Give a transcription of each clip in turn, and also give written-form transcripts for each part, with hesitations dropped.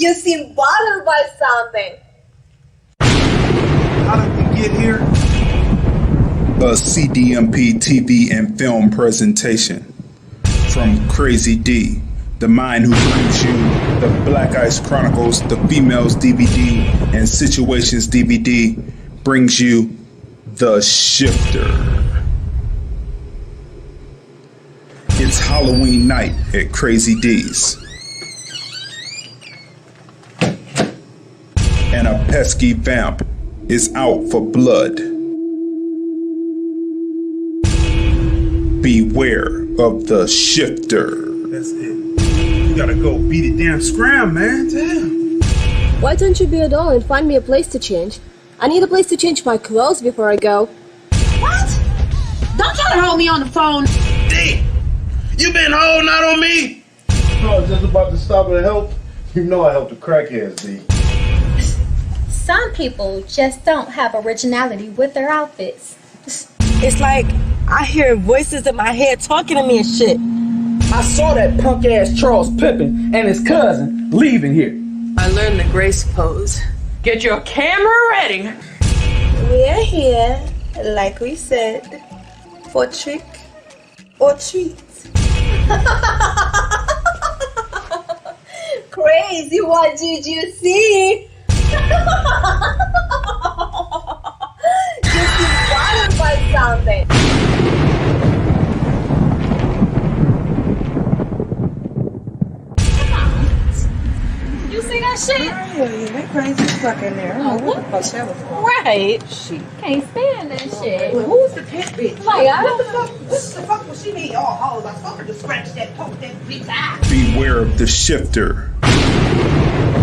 You seem bothered by something. How did we get here? A CDMP TV and film presentation from Crazy D, the mind who brings you the Black Ice Chronicles, the Females DVD, and Situations DVD, brings you The Shifter. It's Halloween night at Crazy D's, and a pesky vamp is out for blood. Beware of the Shifter. That's it. You gotta go beat it damn scram, man. Damn. Why don't you be a doll and find me a place to change? I need a place to change my clothes before I go. What? Don't try to hold me on the phone. D, you been holding out on me? I was just about to stop and help. You know I help the crackheads, D. Some people just don't have originality with their outfits. It's like I hear voices in my head talking to me and shit. I saw that punk ass Charles Pippen and his cousin leaving here. I learned the grace pose. Get your camera ready. We're here, like we said, for trick or treat. Crazy, what did you see? You seem bothered by something. You see that shit? That crazy fuck in there. Oh, what the fuck that was for? Right. She can't stand that shit. Well, who's the pet bitch? Like, I don't What the fuck was she need all hoes? I told her to scratch that, poke that bitch eye. Beware of the Shifter.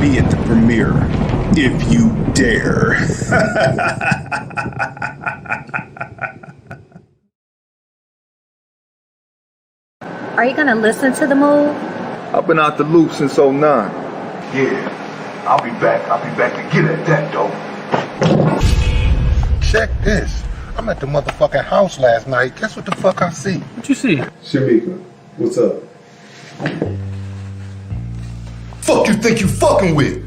Be at the premiere if you dare. Are you gonna listen to the move? I've been out the loop since '09. Yeah, I'll be back to get at that, though. Check this. I'm at the motherfucking house last night. Guess what the fuck I see? What you see? Shamika, what's up? Fuck you think you fucking with?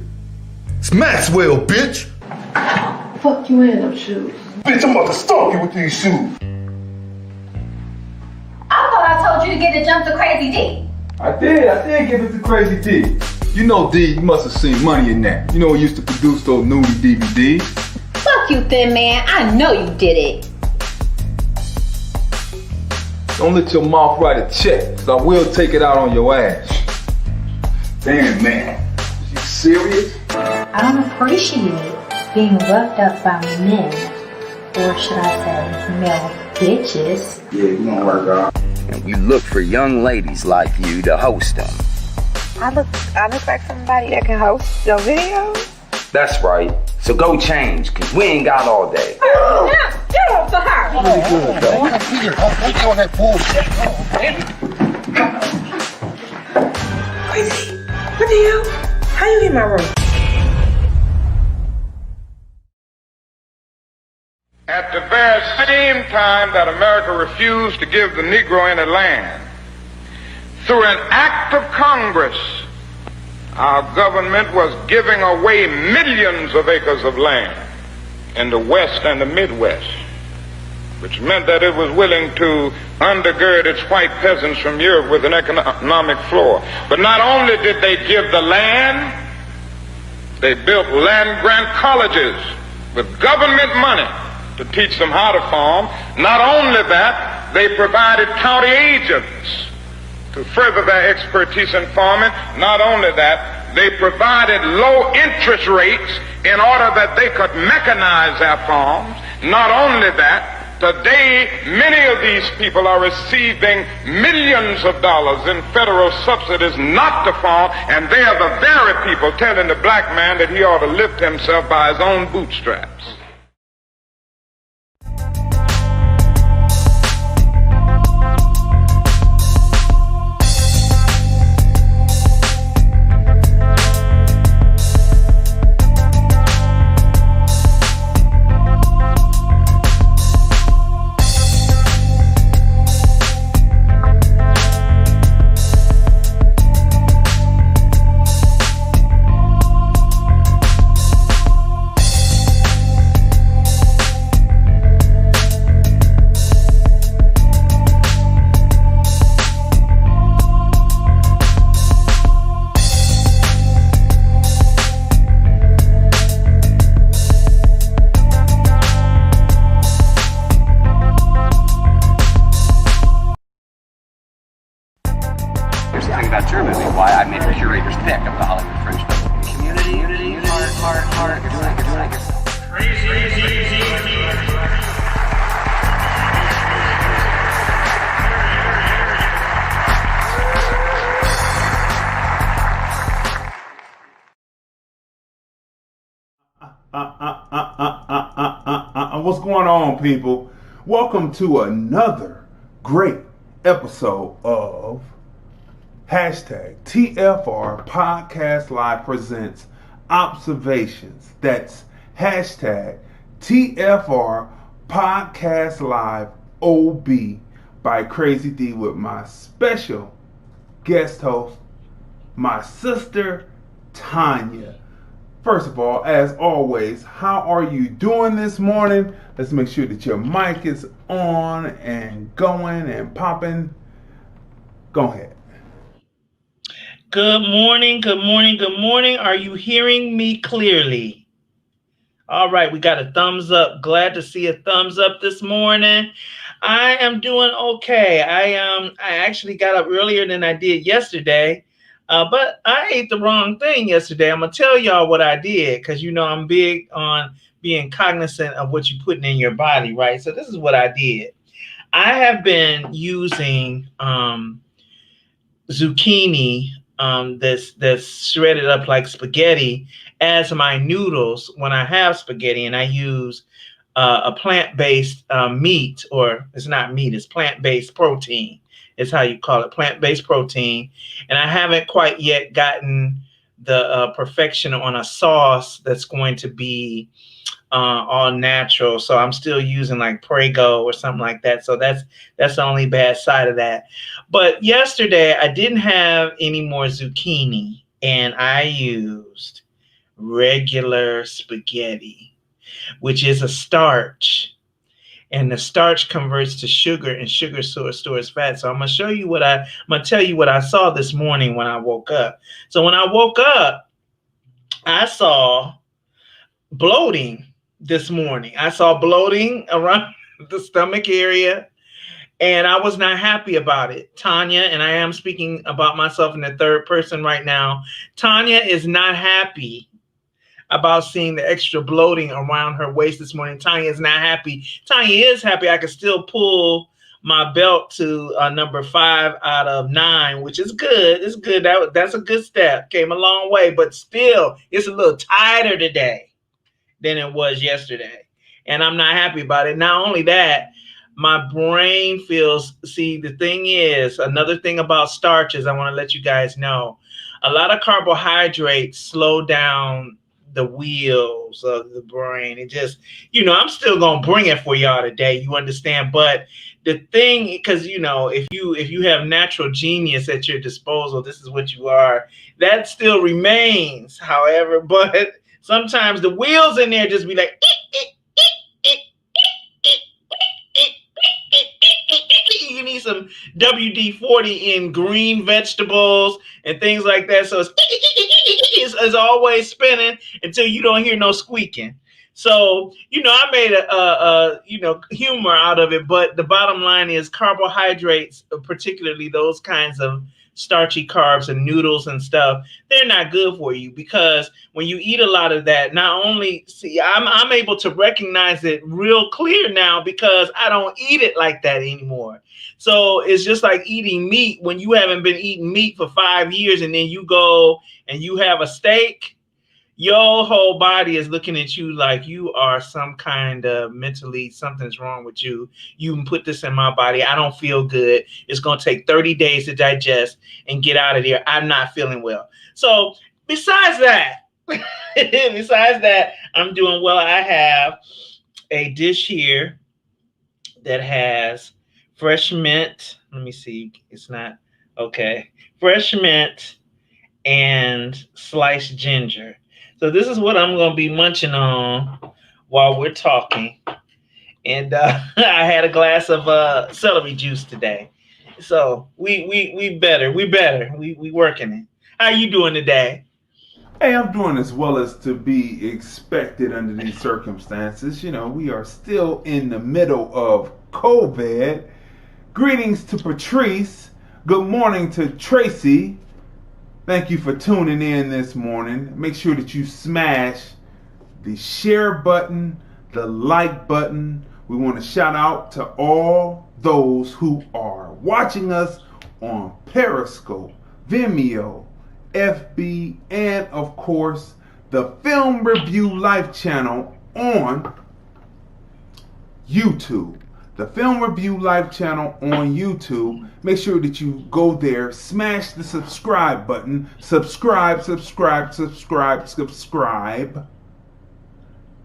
It's Maxwell, bitch! Fuck you in them shoes. Bitch, I'm about to stalk you with these shoes. I thought I told you to get a jump to Crazy D. I did give it to Crazy D. You know, D, you must have seen money in that. You know, he used to produce those nudie DVDs. Fuck you, thin man. I know you did it. Don't let your mouth write a check, cause I will take it out on your ass. Damn, man. You serious? I don't appreciate being roughed up by men. Or should I say, male bitches. Yeah, you gonna work out. And we look for young ladies like you to host them. I look like somebody that can host your videos. That's right. So go change, cause we ain't got all day. Get off the house. Really good, though. What you on that bullshit? Crazy. What the hell? How you in my room? At the very same time that America refused to give the Negro any land, through an act of Congress, our government was giving away millions of acres of land in the West and the Midwest, which meant that it was willing to undergird its white peasants from Europe with an economic floor. But not only did they give the land, they built land grant colleges with government money to teach them how to farm. Not only that, they provided county agents to further their expertise in farming. Not only that, they provided low interest rates in order that they could mechanize their farms. Not only that, today many of these people are receiving millions of dollars in federal subsidies not to farm, and they are the very people telling the black man that he ought to lift himself by his own bootstraps. about your movie, why I made a curator's pick of the Hollywood Fringe Festival. Community, heart, What's going on, people? Welcome to another great episode of hashtag TFR Podcast Live presents Observations. That's hashtag TFR Podcast Live OB by Crazy D with my special guest host, my sister Tanya. First of all, as always, how are you doing this morning? Let's make sure that your mic is on and going and popping. Go ahead. Good morning, good morning, good morning. Are you hearing me clearly? All right, we got a thumbs up. Glad to see a thumbs up this morning. I am doing okay. I actually got up earlier than I did yesterday. But I ate the wrong thing yesterday. I'm going to tell y'all what I did because, you know, I'm big on being cognizant of what you're putting in your body, right? So this is what I did. I have been using zucchini that's shredded up like spaghetti as my noodles when I have spaghetti, and I use a plant-based meat, or it's not meat, it's plant-based protein. Is how you call it, plant-based protein. And I haven't quite yet gotten the perfection on a sauce that's going to be all natural. So I'm still using like Prego or something like that. So that's the only bad side of that. But yesterday I didn't have any more zucchini and I used regular spaghetti, which is a starch. And the starch converts to sugar, and sugar stores fat. So I'm gonna tell you what I saw this morning when I woke up. So when I woke up, I saw bloating this morning. I saw bloating around the stomach area, and I was not happy about it. Tanya, and I am speaking about myself in the third person right now. Tanya is not happy about seeing the extra bloating around her waist this morning. Tanya is not happy. Tanya is happy I can still pull my belt to number 5 out of 9, which is good. It's good. That's a good step. Came a long way, but still, it's a little tighter today than it was yesterday. And I'm not happy about it. Not only that, my brain feels, see, the thing is, another thing about starches, I want to let you guys know, a lot of carbohydrates slow down the wheels of the brain. It just, you know, I'm still gonna bring it for y'all today, you understand? But the thing, because, you know, if you have natural genius at your disposal, this is what you are, that still remains, however. But sometimes the wheels in there just be like, you need some WD-40 in green vegetables and things like that. So it's always spinning until you don't hear no squeaking. So, you know, I made a humor out of it, but the bottom line is carbohydrates, particularly those kinds of starchy carbs and noodles and stuff, they're not good for you, because when you eat a lot of that, not only, see, I'm able to recognize it real clear now because I don't eat it like that anymore. So it's just like eating meat. When you haven't been eating meat for 5 years and then you go and you have a steak, your whole body is looking at you like you are some kind of mentally, something's wrong with you. You can put this in my body. I don't feel good. It's going to take 30 days to digest and get out of there. I'm not feeling well. So besides that, I'm doing well. I have a dish here that has fresh mint. Let me see. It's not okay. Fresh mint and sliced ginger. So this is what I'm going to be munching on while we're talking. And I had a glass of celery juice today. So we better. We working it. How you doing today? Hey, I'm doing as well as to be expected under these circumstances. You know, we are still in the middle of COVID. Greetings to Patrice. Good morning to Tracy. Thank you for tuning in this morning. Make sure that you smash the share button, the like button. We want to shout out to all those who are watching us on Periscope, Vimeo, FB, and of course the Film Review Life channel on YouTube. The Film Review Life channel on YouTube. Make sure that you go there, smash the subscribe button, subscribe.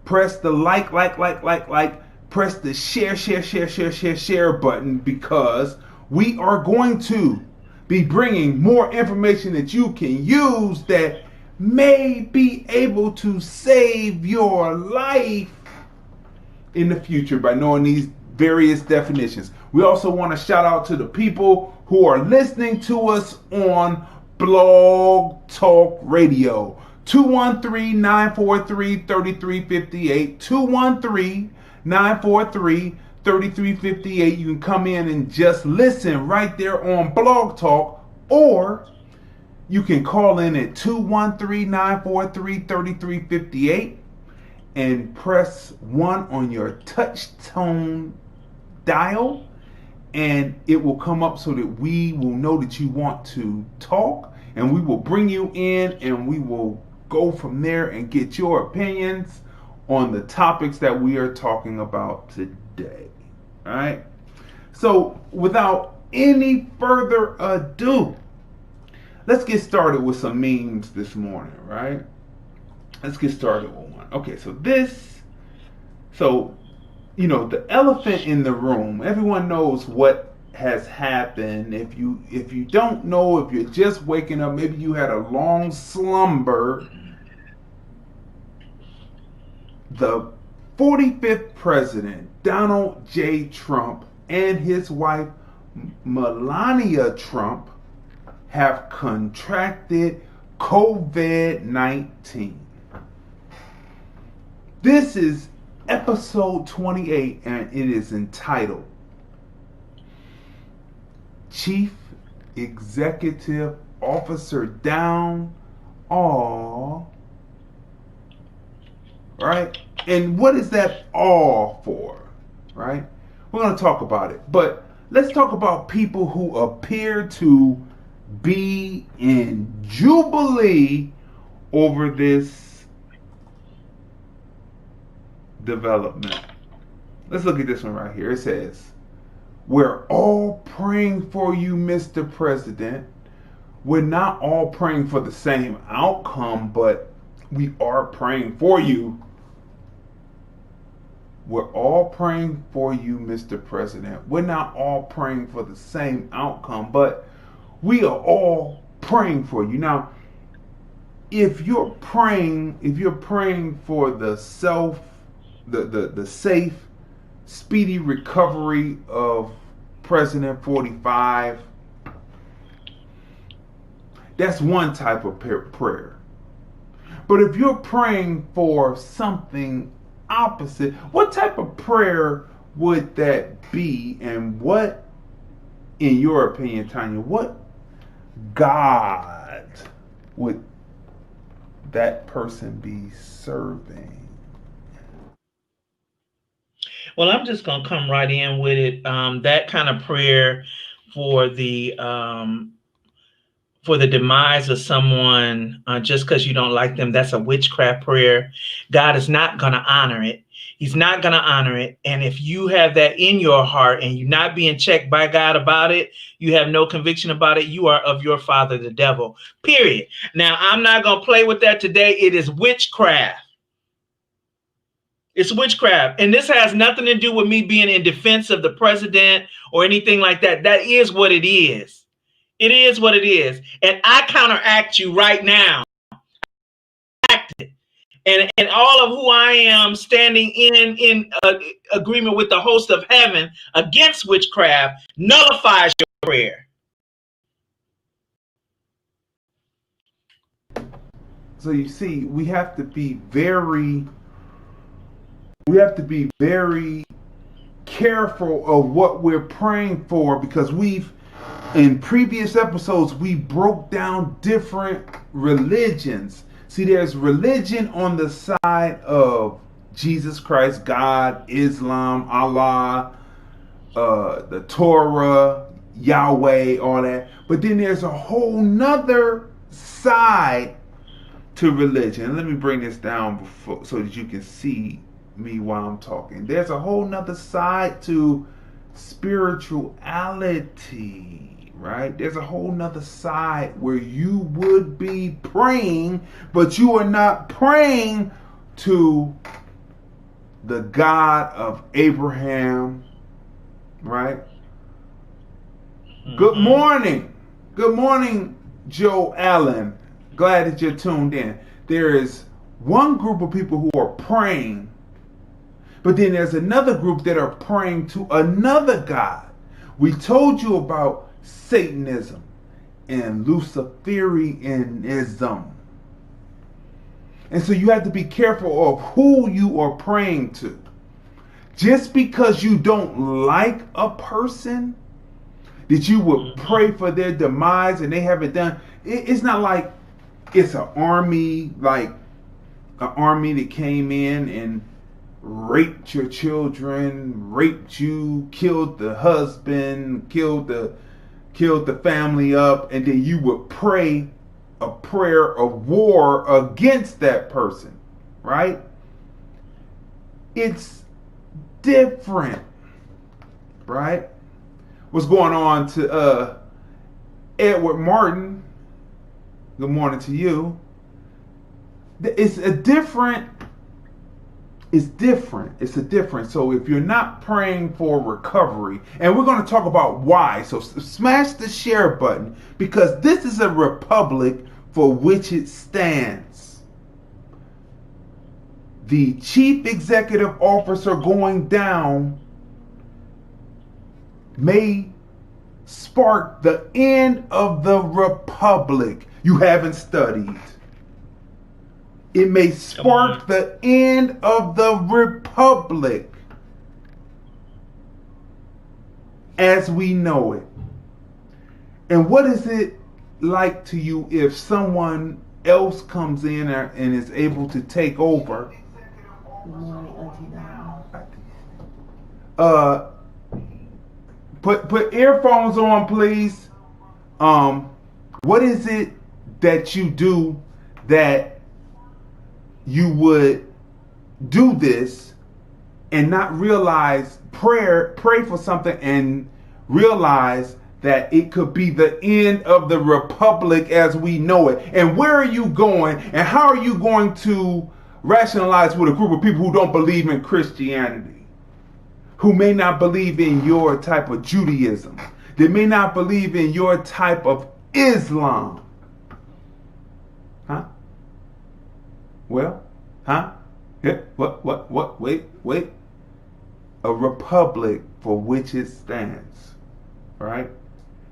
Press the like, press the share button, because we are going to be bringing more information that you can use that may be able to save your life in the future by knowing these various definitions. We also want to shout out to the people who are listening to us on Blog Talk Radio. 213-943-3358. 213-943-3358. You can come in and just listen right there on Blog Talk, or you can call in at 213-943-3358 and press 1 on your touch tone dial, and it will come up so that we will know that you want to talk, and we will bring you in and we will go from there and get your opinions on the topics that we are talking about today. All right. So without any further ado, let's get started with some memes this morning, right? Let's get started with one. Okay, so the elephant in the room, everyone knows what has happened. If you don't know, if you're just waking up, maybe you had a long slumber. The 45th president, Donald J. Trump, and his wife, Melania Trump, have contracted COVID-19. This is episode 28, and it is entitled Chief Executive Officer Down. All right. And what is that all for? Right? We're going to talk about it. But let's talk about people who appear to be in jubilee over this development. Let's look at this one right here. It says, "We're all praying for you, Mr. President. We're not all praying for the same outcome, but we are praying for you. We're all praying for you, Mr. President. We're not all praying for the same outcome, but we are all praying for you." Now, if you're praying for the safe, speedy recovery of President 45, that's one type of prayer. But if you're praying for something opposite, what type of prayer would that be? And what, in your opinion, Tanya, what God would that person be serving? Well, I'm just going to come right in with it. That kind of prayer for the demise of someone just because you don't like them, that's a witchcraft prayer. God is not going to honor it. He's not going to honor it. And if you have that in your heart and you're not being checked by God about it, you have no conviction about it, you are of your father, the devil, period. Now, I'm not going to play with that today. It is witchcraft. It's witchcraft. And this has nothing to do with me being in defense of the president or anything like that. That is what it is. It is what it is. And I counteract you right now. And all of who I am standing in agreement with the host of heaven against witchcraft nullifies your prayer. So you see, we have to be very careful of what we're praying for, because we've In previous episodes, we broke down different religions. See, there's religion on the side of Jesus Christ, God, Islam, Allah, the Torah, Yahweh, all that. But then there's a whole nother side to religion. Let me bring this down so that you can see me while I'm talking. There's a whole nother side to spirituality, right? There's a whole nother side where you would be praying, but you are not praying to the God of Abraham, right? Good morning. Good morning, Joe Allen. Glad that you're tuned in. There is one group of people who are praying, but then there's another group that are praying to another God. We told you about Satanism and Luciferianism. And so you have to be careful of who you are praying to. Just because you don't like a person, that you would pray for their demise and they haven't done. It's not like it's an army, like an army that came in and raped your children, raped you, killed the husband, killed the family up, and then you would pray a prayer of war against that person, right? It's different, right? What's going on to Edward Martin? Good morning to you. It's a different. So if you're not praying for recovery, and we're going to talk about why, so smash the share button, because this is a republic for which it stands. The chief executive officer going down may spark the end of the republic. You haven't studied. It may spark the end of the republic as we know it. And what is it like to you if someone else comes in and is able to take over? Put earphones on, please. What is it that you do that you would do this and not realize pray for something and realize that it could be the end of the republic as we know it? And where are you going, and how are you going to rationalize with a group of people who don't believe in Christianity, who may not believe in your type of Judaism, they may not believe in your type of Islam? Huh? Well, huh? Yeah, what? Wait. A republic for which it stands, right?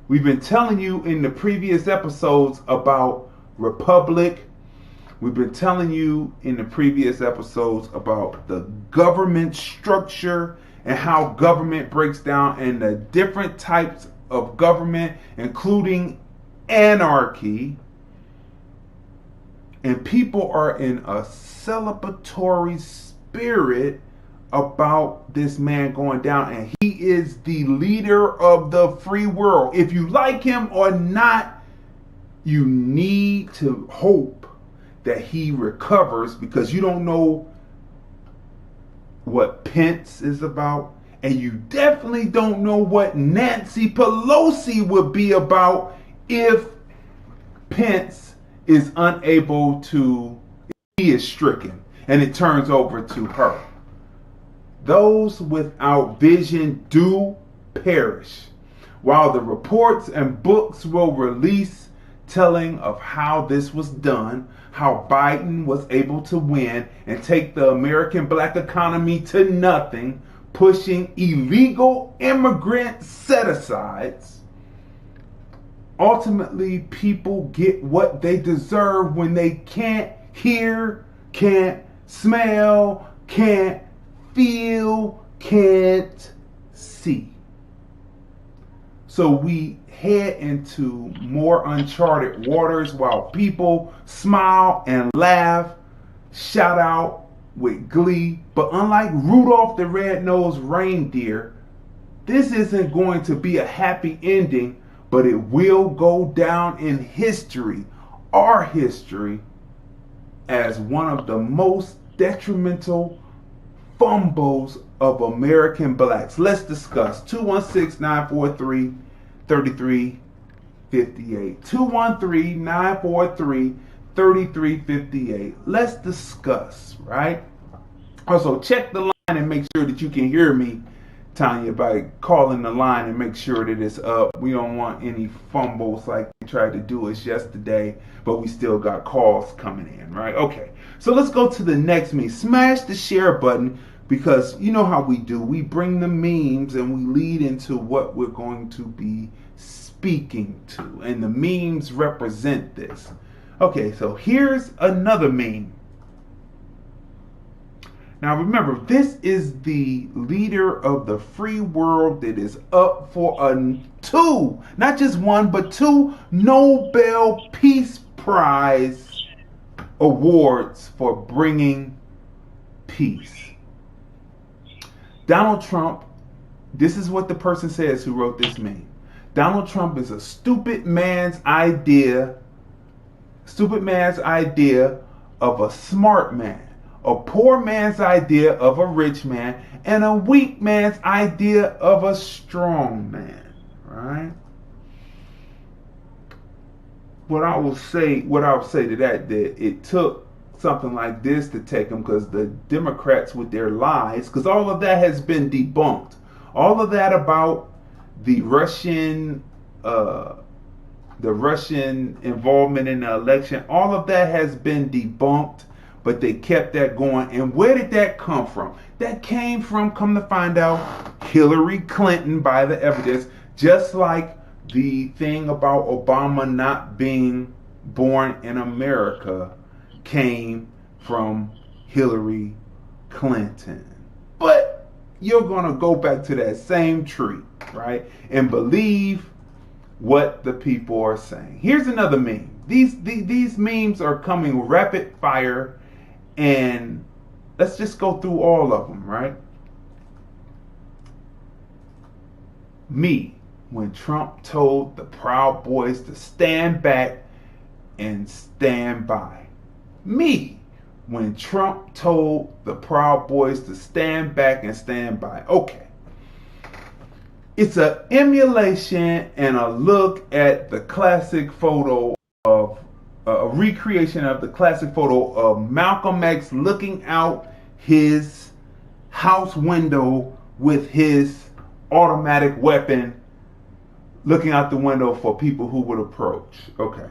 We've been telling you in the previous episodes about republic. We've been telling you in the previous episodes about the government structure and how government breaks down and the different types of government, including anarchy. And people are in a celebratory spirit about this man going down, and he is the leader of the free world. If you like him or not, you need to hope that he recovers, because you don't know what Pence is about, and you definitely don't know what Nancy Pelosi would be about if Pence is unable to, he is stricken, and it turns over to her. Those without vision do perish, while the reports and books will release telling of how this was done, how Biden was able to win and take the American black economy to nothing, pushing illegal immigrant set-asides. Ultimately, people get what they deserve when they can't hear, can't smell, can't feel, can't see. So we head into more uncharted waters while people smile and laugh, shout out with glee. But unlike Rudolph the Red-Nosed Reindeer, this isn't going to be a happy ending, but it will go down in history, our history, as one of the most detrimental fumbles of American blacks. Let's discuss. 216-943-3358. 213-943-3358. Let's discuss, right? Also, check the line and make sure that you can hear me, Tanya, by calling the line and make sure that it's up. We don't want any fumbles like we tried to do us yesterday, but we still got calls coming in, right? Okay, so let's go to the next meme. Smash the share button, because you know how we do. We bring the memes and we lead into what we're going to be speaking to, and the memes represent this. Okay, so here's another meme. Now remember, this is the leader of the free world that is up for two, not just one, but two Nobel Peace Prize awards for bringing peace. Donald Trump, this is what the person says who wrote this meme. Donald Trump is a stupid man's idea of a smart man, a poor man's idea of a rich man, and a weak man's idea of a strong man, right? What I will say to that it took something like this to take them, because the Democrats with their lies, because all of that has been debunked. All of that about the Russian involvement in the election, all of that has been debunked, but they kept that going. And where did that come from? That came from, come to find out, Hillary Clinton, by the evidence, just like the thing about Obama not being born in America came from Hillary Clinton. But you're going to go back to that same tree, right, and believe what the people are saying. Here's another meme. These memes are coming rapid fire, and let's just go through all of them, right? Me, when Trump told the Proud Boys to stand back and stand by. Me, when Trump told the Proud Boys to stand back and stand by. Okay. It's an emulation and a look at the classic photo of, a recreation of the classic photo of Malcolm X looking out his house window with his automatic weapon, looking out the window for people who would approach. Okay.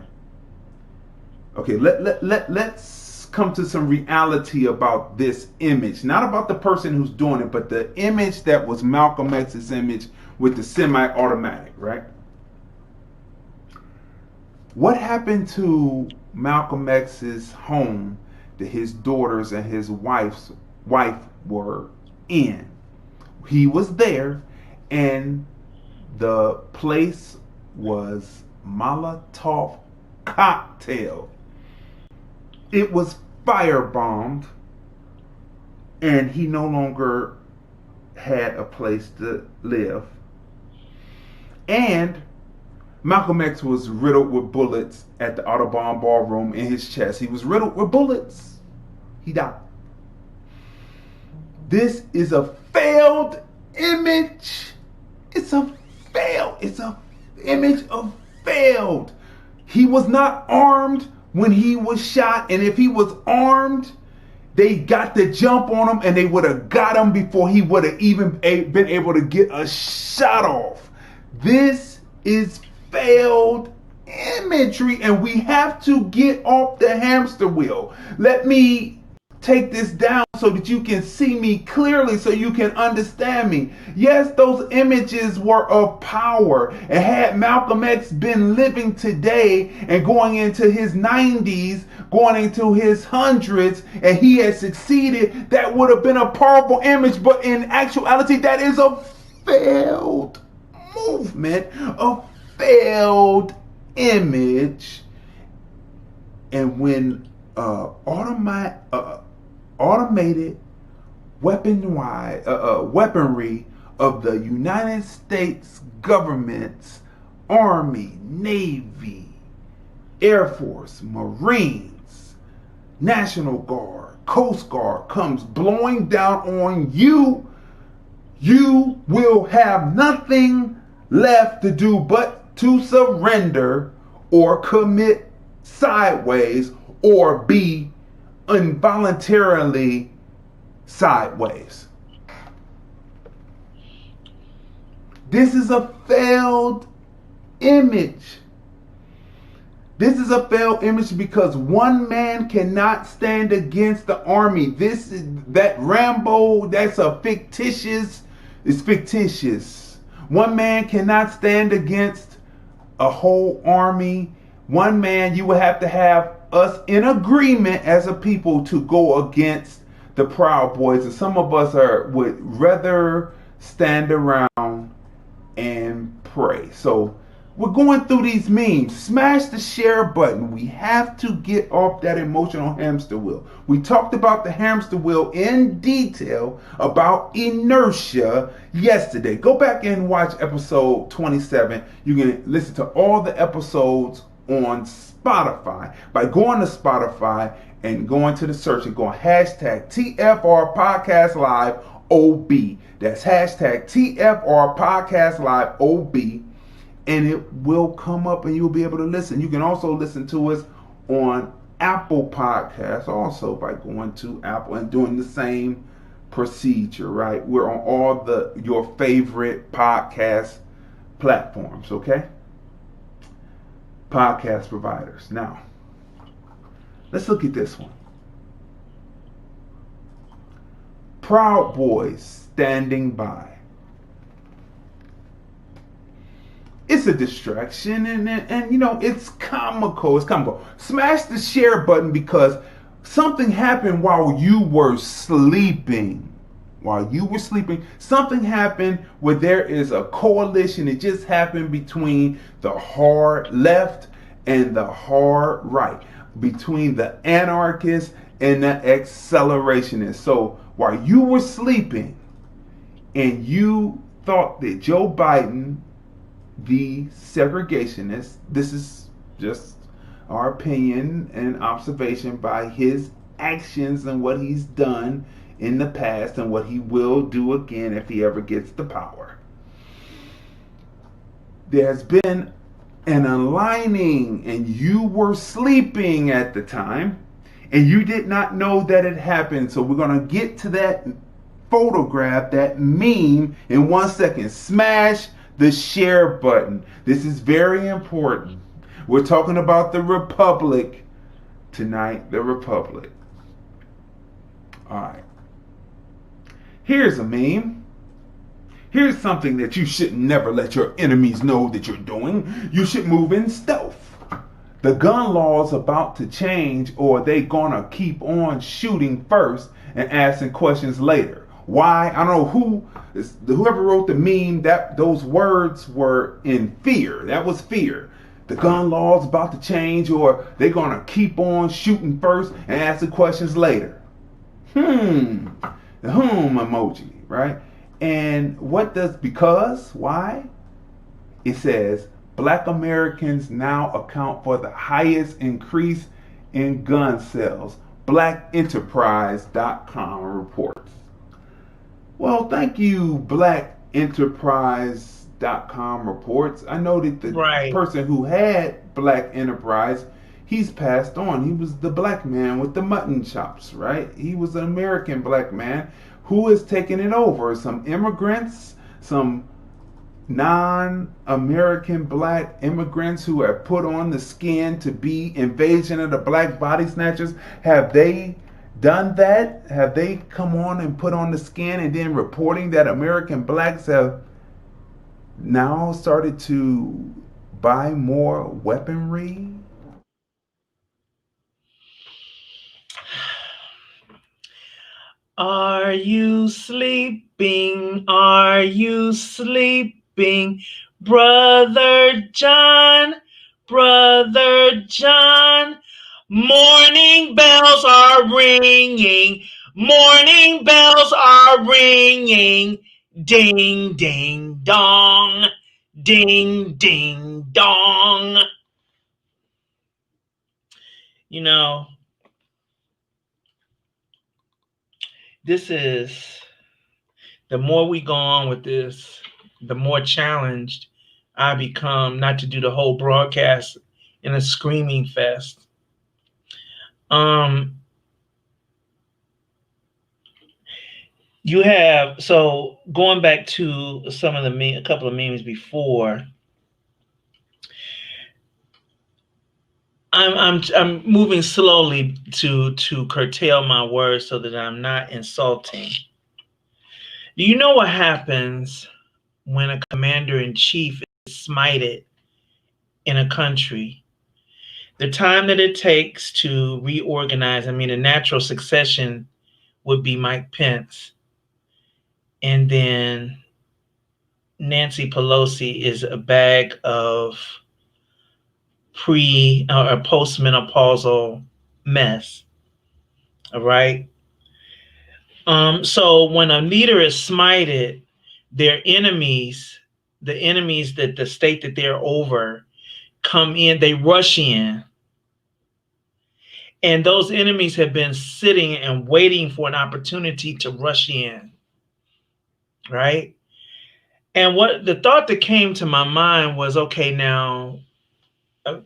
Okay, let's come to some reality about this image. Not about the person who's doing it, but the image that was Malcolm X's image with the semi-automatic, right? What happened to Malcolm X's home that his daughters and his wife were in? He was there, and the place was Molotov cocktail. It was firebombed, and he no longer had a place to live. And Malcolm X was riddled with bullets at the Autobahn Ballroom in his chest. He was riddled with bullets. He died. This is a failed image. It's a image of failed. He was not armed when he was shot, and if he was armed, they got the jump on him, and they would have got him before he would have even been able to get a shot off. This is failed imagery, and we have to get off the hamster wheel. Let me take this down so that you can see me clearly, so you can understand me. Yes, those images were of power, and had Malcolm X been living today and going into his 90s, going into his hundreds, and he had succeeded, that would have been a powerful image. But in actuality, that is a failed movement, a failed image. And when automated weaponry of the United States government's Army, Navy, Air Force, Marines, National Guard, Coast Guard comes blowing down on you, you will have nothing left to do but to surrender or commit sideways or be involuntarily sideways. This is a failed image. This is a failed image because one man cannot stand against the army. That Rambo, that's it's fictitious. One man cannot stand against a whole army. One man, you would have to have us in agreement as a people to go against the Proud Boys. And some of us would rather stand around and pray. So we're going through these memes. Smash the share button. We have to get off that emotional hamster wheel. We talked about the hamster wheel in detail about inertia yesterday. Go back and watch episode 27. You can listen to all the episodes on Spotify by going to Spotify and going to the search and going hashtag TFR Podcast Live OB. That's hashtag TFR Podcast Live OB. And it will come up and you'll be able to listen. You can also listen to us on Apple Podcasts also by going to Apple and doing the same procedure, right? We're on all your favorite podcast platforms, okay? Podcast providers. Now, let's look at this one. Proud Boys standing by. It's a distraction and you know, it's comical. It's comical. Smash the share button because something happened while you were sleeping. While you were sleeping, something happened where there is a coalition. It just happened between the hard left and the hard right, between the anarchists and the accelerationists. So while you were sleeping and you thought that Joe Biden, the segregationist, this is just our opinion and observation by his actions and what he's done in the past and what he will do again if he ever gets the power. There's been an aligning and you were sleeping at the time and you did not know that it happened. So we're going to get to that photograph, that meme in 1 second. Smash the share button. This is very important. We're talking about the Republic tonight. The Republic. All right. Here's a meme. Here's something that you should never let your enemies know that you're doing. You should move in stealth. The gun law's about to change, or they gonna keep on shooting first and asking questions later. Why? I don't know whoever wrote the meme, that those words were in fear. That was fear. The gun law's about to change, or they're gonna keep on shooting first and asking questions later. The emoji, right? And what does because? Why? It says Black Americans now account for the highest increase in gun sales. BlackEnterprise.com reports. Well, thank you, BlackEnterprise.com reports. I know that the person who had Black Enterprise, he's passed on. He was the black man with the mutton chops, right? He was an American black man who is taking it over. Some immigrants, some non-American black immigrants who have put on the skin to be invasion of the black body snatchers. Have they done that? Have they come on and put on the skin and then reporting that American blacks have now started to buy more weaponry? Are you sleeping? Are you sleeping? Brother John, Brother John, morning bells are ringing, morning bells are ringing, ding, ding, dong, ding, ding, dong. You know, this is, the more we go on with this, the more challenged I become not to do the whole broadcast in a screaming fest. You have, so going back to some of the a couple of memes before, I'm moving slowly to curtail my words so that I'm not insulting. Do you know what happens when a commander-in-chief is smited in a country? The time that it takes to reorganize, I mean, a natural succession would be Mike Pence. And then Nancy Pelosi is a bag of pre or postmenopausal mess. All right. So when a leader is smited, their enemies, the enemies that the state that they're over, come in, they rush in. And those enemies have been sitting and waiting for an opportunity to rush in. Right. And what the thought that came to my mind was, okay, now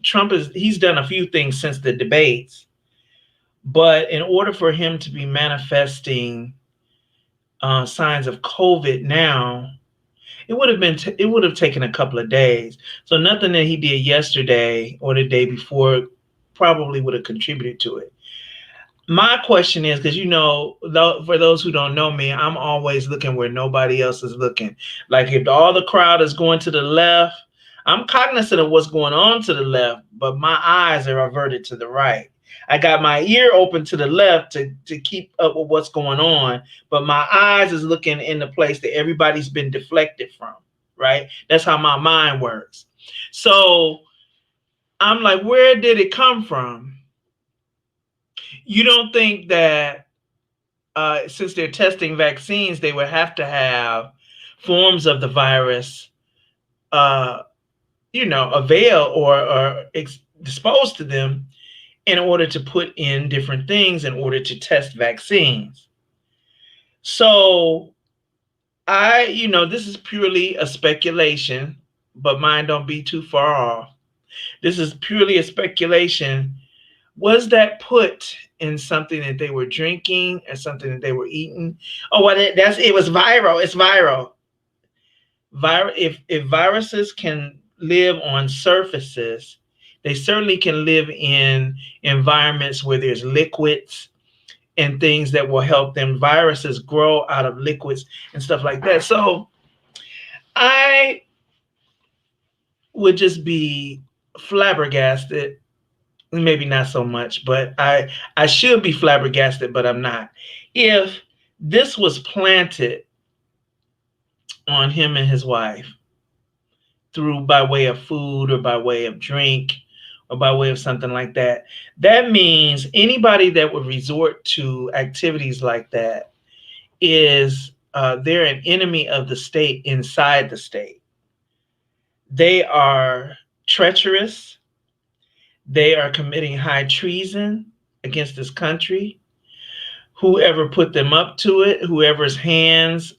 Trump he's done a few things since the debates, but in order for him to be manifesting signs of COVID now, it would have taken a couple of days. So nothing that he did yesterday or the day before probably would have contributed to it. My question is, because, you know, for those who don't know me, I'm always looking where nobody else is looking. Like if all the crowd is going to the left, I'm cognizant of what's going on to the left, but my eyes are averted to the right. I got my ear open to the left to keep up with what's going on, but my eyes is looking in the place that everybody's been deflected from, right? That's how my mind works. So I'm like, where did it come from? You don't think that since they're testing vaccines, they would have to have forms of the virus, you know, avail or exposed to them in order to put in different things in order to test vaccines. So you know, this is purely a speculation, but mine don't be too far off. This is purely a speculation. Was that put in something that they were drinking or something that they were eating? Oh, well, it was viral. It's viral. If viruses can live on surfaces, they certainly can live in environments where there's liquids and things that will help them. Viruses grow out of liquids and stuff like that. So I would just be flabbergasted. Maybe not so much, but I should be flabbergasted, but I'm not. If this was planted on him and his wife by way of food or by way of drink or by way of something like that, that means anybody that would resort to activities like that is they're an enemy of the state inside the state. They are treacherous. They are committing high treason against this country. Whoever put them up to it, whoever's hands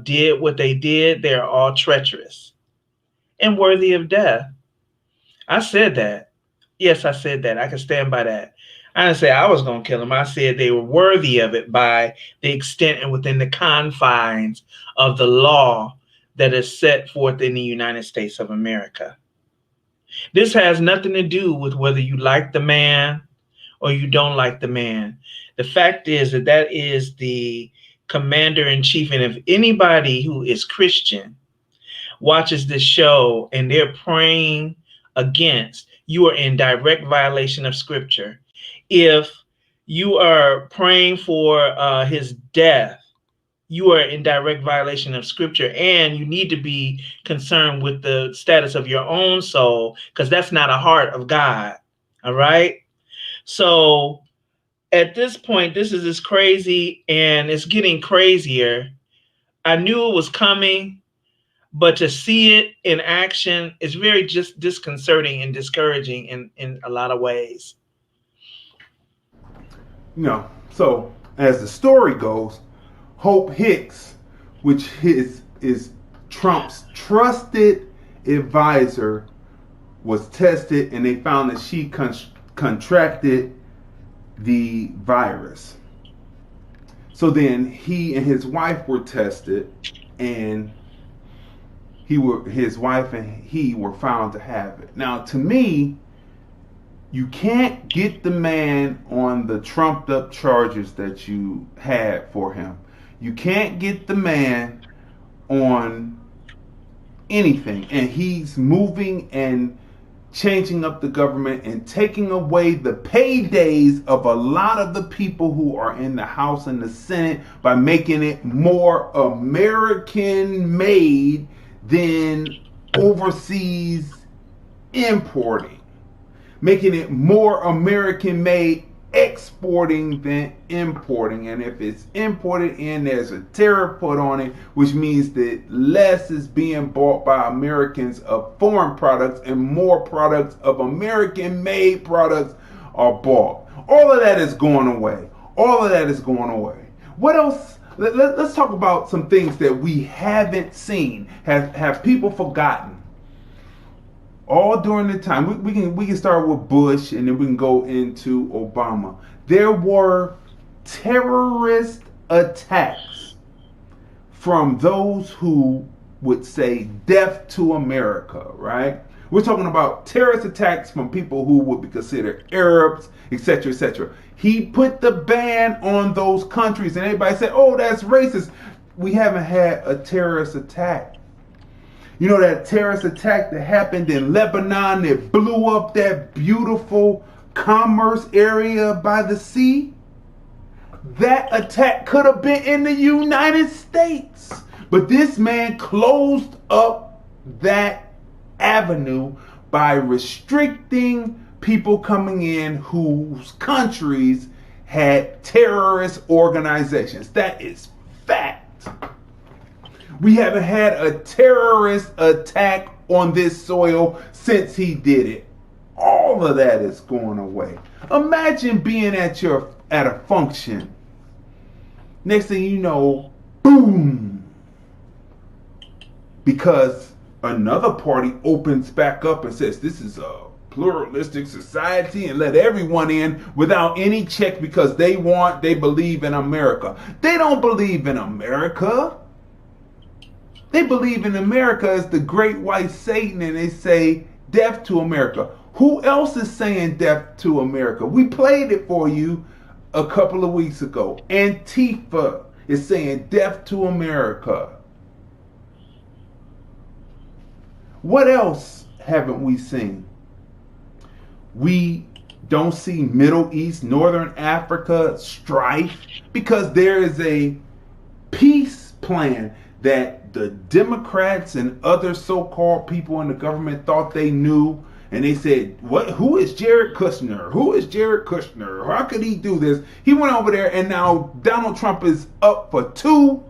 did what they did, they're all treacherous and worthy of death. I said that. Yes, I said that. I can stand by that. I didn't say I was going to kill them. I said they were worthy of it by the extent and within the confines of the law that is set forth in the United States of America. This has nothing to do with whether you like the man or you don't like the man. The fact is that is the commander-in-chief. And if anybody who is Christian watches this show and they're praying against, you are in direct violation of scripture. If you are praying for his death, you are in direct violation of scripture, and you need to be concerned with the status of your own soul, because that's not a heart of God. All right. So at this point, this is just crazy, and it's getting crazier. I knew it was coming, but to see it in action is very just disconcerting and discouraging in a lot of ways. So as the story goes, Hope Hicks, which is Trump's trusted advisor, was tested, and they found that she contracted the virus. So then he and his wife were tested, and his wife and he were found to have it. Now, to me, you can't get the man on the trumped up charges that you had for him. You can't get the man on anything. And he's moving and changing up the government and taking away the paydays of a lot of the people who are in the House and the Senate by making it more American made than overseas importing. Making it more American made exporting than importing. And if it's imported in, there's a tariff put on it, which means that less is being bought by Americans of foreign products and more products of American made products are bought. All of that is going away. All of that is going away. What else? Let's talk about some things that we haven't seen. Have people forgotten? All during the time, we can start with Bush and then we can go into Obama. There were terrorist attacks from those who would say death to America, right? We're talking about terrorist attacks from people who would be considered Arabs, etc., etc. He put the ban on those countries, and everybody said, oh, that's racist. We haven't had a terrorist attack. You know that terrorist attack that happened in Lebanon that blew up that beautiful commerce area by the sea? That attack could have been in the United States. But this man closed up that avenue by restricting people coming in whose countries had terrorist organizations. That is fact. We haven't had a terrorist attack on this soil since he did it. All of that is going away. Imagine being at a function. Next thing you know, boom. Because another party opens back up and says this is a pluralistic society and let everyone in without any check because they believe in America. They don't believe in America. They believe in America as the great white Satan, and they say death to America. Who else is saying death to America? We played it for you a couple of weeks ago. Antifa is saying death to America. What else haven't we seen? We don't see Middle East, Northern Africa strife because there is a peace plan that the Democrats and other so-called people in the government thought they knew, and they said, "What? Who is Jared Kushner? Who is Jared Kushner? How could he do this?" He went over there, and now Donald Trump is up for 2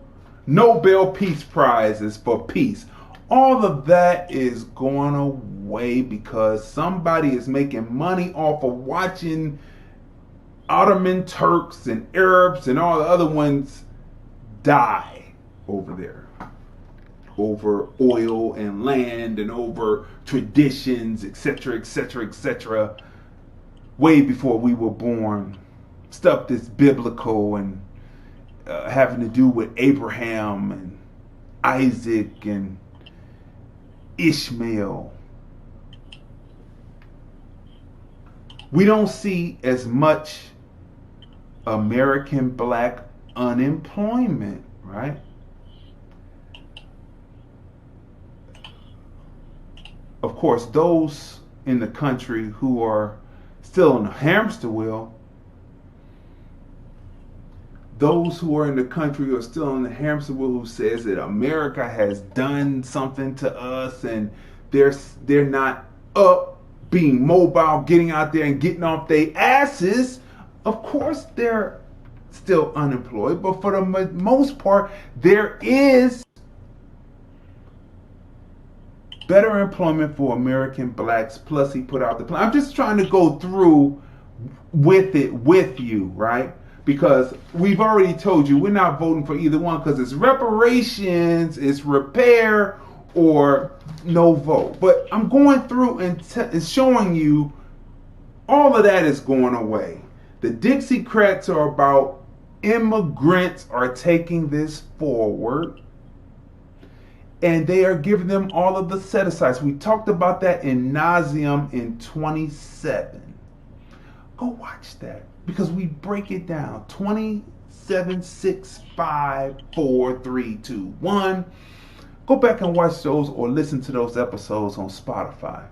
Nobel Peace Prizes for peace. All of that is going away because somebody is making money off of watching Ottoman Turks and Arabs and all the other ones die over there. Over oil and land and over traditions, etc., etc., etc. Way before we were born. Stuff that's biblical and having to do with Abraham and Isaac and Ishmael. We don't see as much American black unemployment, right? Of course, those in the country who are still on the hamster wheel, those who are in the country or still on the hamster wheel who says that America has done something to us and they're not up being mobile, getting out there and getting off their asses. Of course they're still unemployed, but for the most part there is better employment for American blacks. Plus he put out the plan. I'm just trying to go through with it with you, right? Because we've already told you we're not voting for either one because it's reparations, it's repair, or no vote. But I'm going through and showing you all of that is going away. The Dixiecrats are about immigrants are taking this forward. And they are giving them all of the set-asides. We talked about that in nauseam in 27. Go watch that. Because we break it down. 27, 6, 5, 4, 3, 2, 1. Go back and watch those or listen to those episodes on Spotify.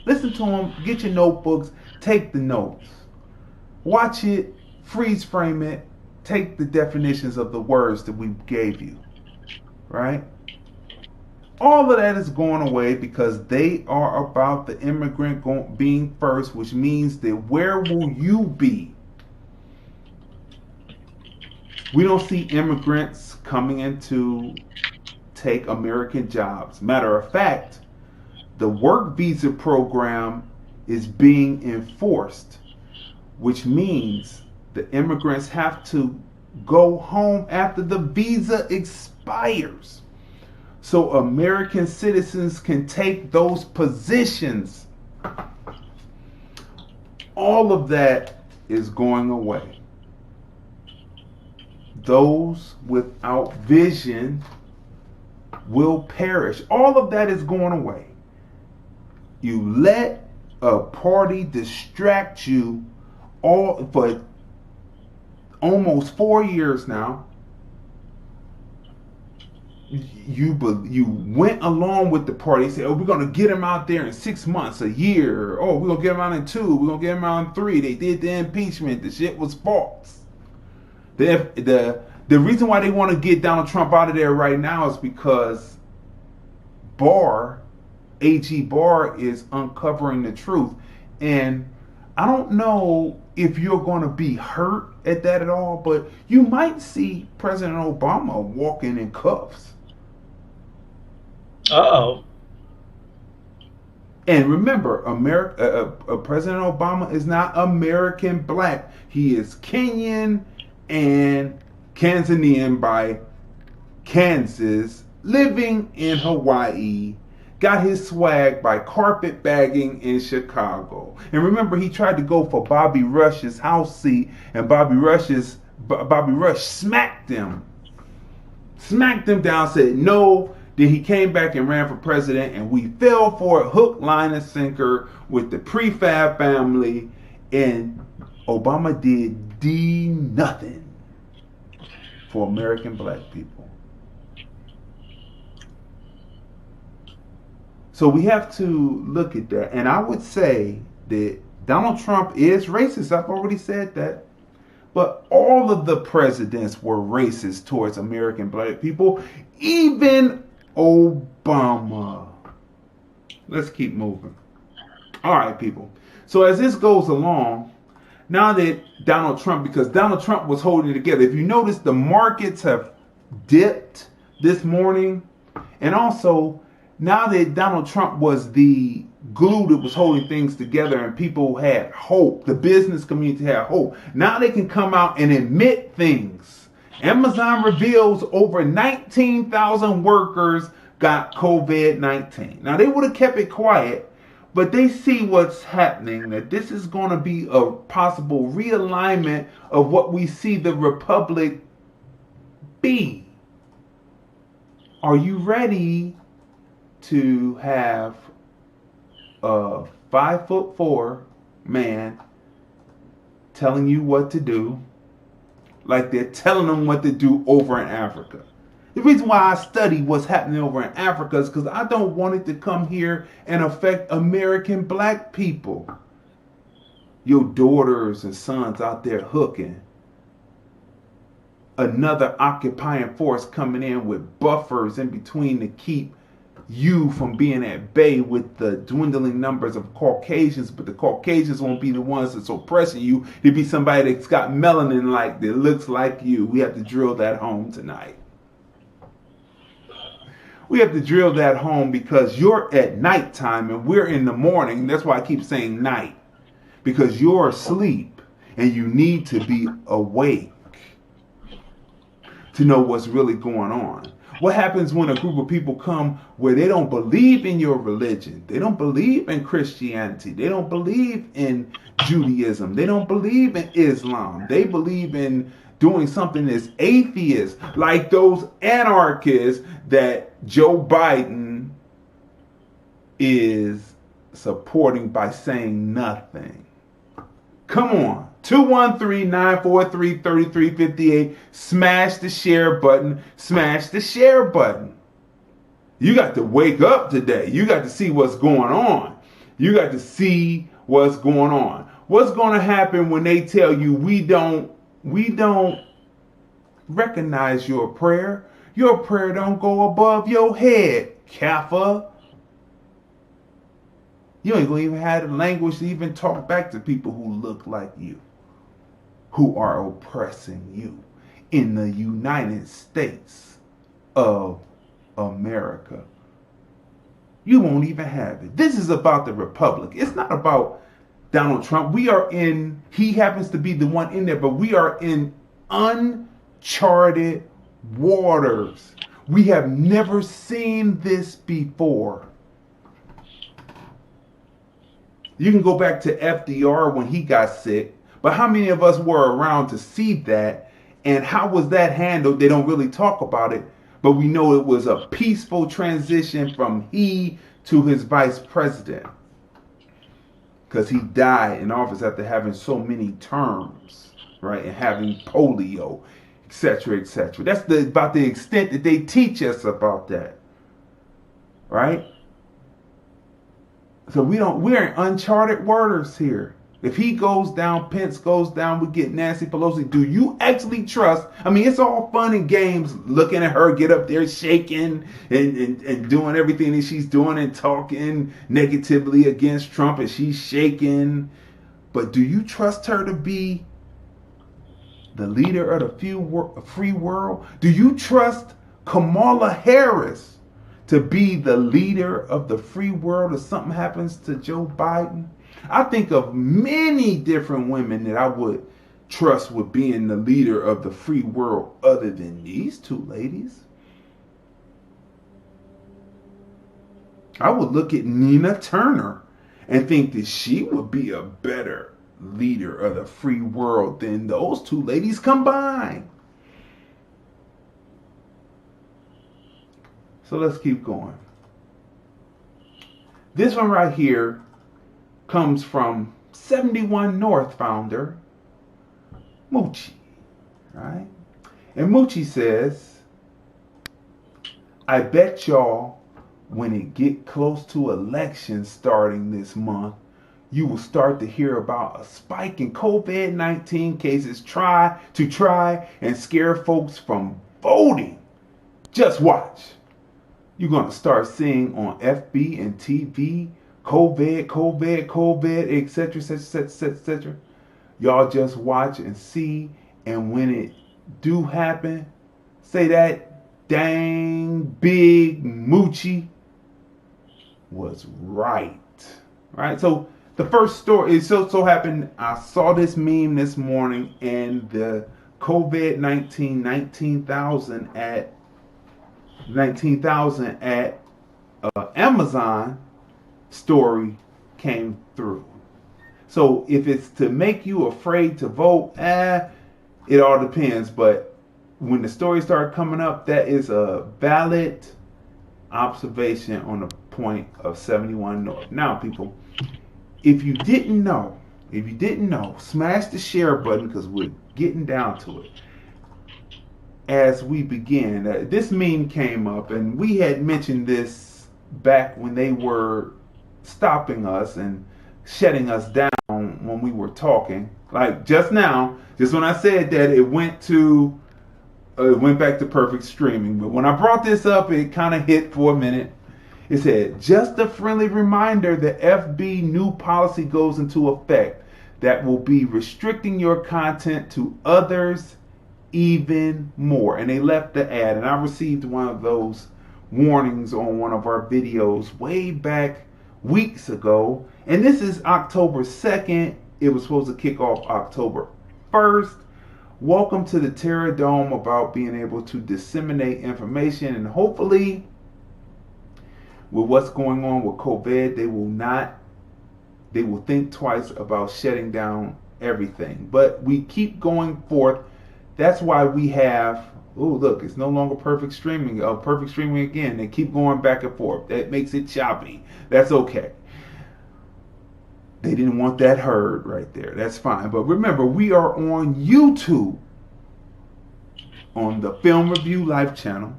Listen to them. Get your notebooks. Take the notes. Watch it. Freeze frame it. Take the definitions of the words that we gave you. Right? All of that is going away because they are about the immigrant being first, which means that where will you be? We don't see immigrants coming in to take American jobs. Matter of fact, the work visa program is being enforced, which means the immigrants have to go home after the visa expires. So American citizens can take those positions. All of that is going away. Those without vision will perish. All of that is going away. You let a party distract you all for almost 4 years now. You went along with the party. Said, "Oh, we're gonna get him out there in 6 months, a year. Oh, we're gonna get him out in 2. We're gonna get him out in 3." They did the impeachment. The shit was false. The reason why they want to get Donald Trump out of there right now is because AG Barr is uncovering the truth, and I don't know if you're going to be hurt at that at all, but you might see President Obama walking in cuffs. Uh-oh. And remember, President Obama is not American black. He is Kenyan and Tanzanian by Kansas, living in Hawaii. Got his swag by carpet bagging in Chicago. And remember, he tried to go for Bobby Rush's house seat, and Bobby Rush smacked him. Smacked him down, said no. Then he came back and ran for president, and we fell for it hook, line, and sinker with the prefab family, and Obama did nothing for American black people. So we have to look at that. And I would say that Donald Trump is racist. I've already said that. But all of the presidents were racist towards American black people, even Obama. Let's keep moving. All right, people. So as this goes along, now that Donald Trump, because Donald Trump was holding it together. If you notice, the markets have dipped this morning. And also, now that Donald Trump was the glue that was holding things together and people had hope, the business community had hope, now they can come out and admit things. Amazon reveals over 19,000 workers got COVID-19. Now, they would have kept it quiet, but they see what's happening, that this is going to be a possible realignment of what we see the republic be. Are you ready to have a 5'4" man telling you what to do, like they're telling them what to do over in Africa? The reason why I study what's happening over in Africa is because I don't want it to come here and affect American black people. Your daughters and sons out there hooking. another occupying force coming in with buffers in between to keep you from being at bay with the dwindling numbers of Caucasians, but the Caucasians won't be the ones that's oppressing you. It'd be somebody that's got melanin like that looks like you. We have to drill that home tonight. We have to drill that home because you're at nighttime and we're in the morning. That's why I keep saying night, because you're asleep and you need to be awake to know what's really going on. What happens when a group of people come where they don't believe in your religion? They don't believe in Christianity. They don't believe in Judaism. They don't believe in Islam. They believe in doing something that's atheist, like those anarchists that Joe Biden is supporting by saying nothing. Come on. 213-943-3358. Smash the share button. Smash the share button. You got to wake up today. You got to see what's going on. You got to see what's going on. What's going to happen when they tell you we don't recognize your prayer? Your prayer don't go above your head, Kaffa. You ain't gonna even have the language to even talk back to people who look like you, who are oppressing you in the United States of America. You won't even have it. This is about the Republic. It's not about Donald Trump. He happens to be the one in there, but we are in uncharted waters. We have never seen this before. You can go back to FDR when he got sick, but how many of us were around to see that? And how was that handled? They don't really talk about it, but we know it was a peaceful transition from he to his vice president, because he died in office after having so many terms, right? And having polio, etc., etc. That's about the extent that they teach us about that, right? So we're in uncharted waters here. If he goes down, Pence goes down, we get Nancy Pelosi. Do you actually trust? I mean, it's all fun and games looking at her get up there shaking and doing everything that she's doing and talking negatively against Trump, and she's shaking. But do you trust her to be the leader of the free world? Do you trust Kamala Harris to be the leader of the free world if something happens to Joe Biden? I think of many different women that I would trust with being the leader of the free world other than these two ladies. I would look at Nina Turner and think that she would be a better leader of the free world than those two ladies combined. So let's keep going. This one right here comes from 71 North founder Moochie, right? And Moochie says, I bet y'all when it get close to elections starting this month, you will start to hear about a spike in COVID-19 cases try and scare folks from voting. Just watch. You're going to start seeing on FB and TV, COVID, etc., etc. Y'all just watch and see. And when it do happen, say that dang big Moochie was right. Right? So the first story, it so happened, I saw this meme this morning, and the COVID-19 19,000 at Amazon story came through. So if it's to make you afraid to vote, it all depends. But when the story started coming up, that is a valid observation on the point of 71 North. Now, people, if you didn't know, smash the share button, because we're getting down to it. As we begin, this meme came up, and we had mentioned this back when they were stopping us and shutting us down when we were talking. Like just now, just when I said that, it went to it went back to perfect streaming. But when I brought this up, it kind of hit for a minute. It said, just a friendly reminder, the FB new policy goes into effect that will be restricting your content to others even more. And they left the ad, and I received one of those warnings on one of our videos way back weeks ago. And this is October 2nd. It was supposed to kick off October 1st. Welcome to the Terror Dome about being able to disseminate information, and hopefully with what's going on with COVID, they will think twice about shutting down everything. But we keep going forth. That's why we have, oh look, it's no longer perfect streaming. Perfect streaming again. They keep going back and forth. That makes it choppy. That's okay. They didn't want that heard right there. That's fine. But remember, we are on YouTube on the Film Review Live channel.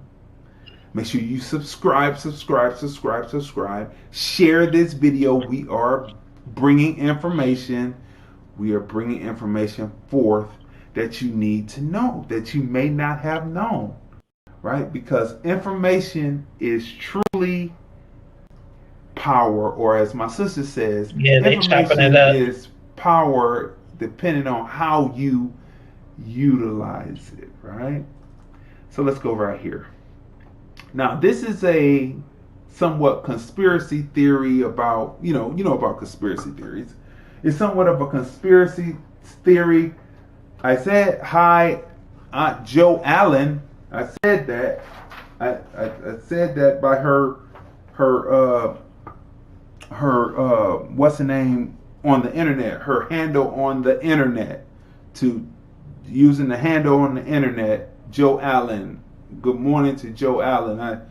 Make sure you subscribe. Share this video. We are bringing information. We are bringing information forth that you need to know, that you may not have known, right? Because information is truly power, or as my sister says, information is power depending on how you utilize it, right? So let's go right here. Now, this is a somewhat conspiracy theory about, you know about conspiracy theories. It's somewhat of a conspiracy theory. I said, hi, Aunt Joe Allen. I said that. I said that by her what's the name on the internet, her handle on the internet, to using the handle on the internet, Joe Allen. Good morning to Joe Allen. I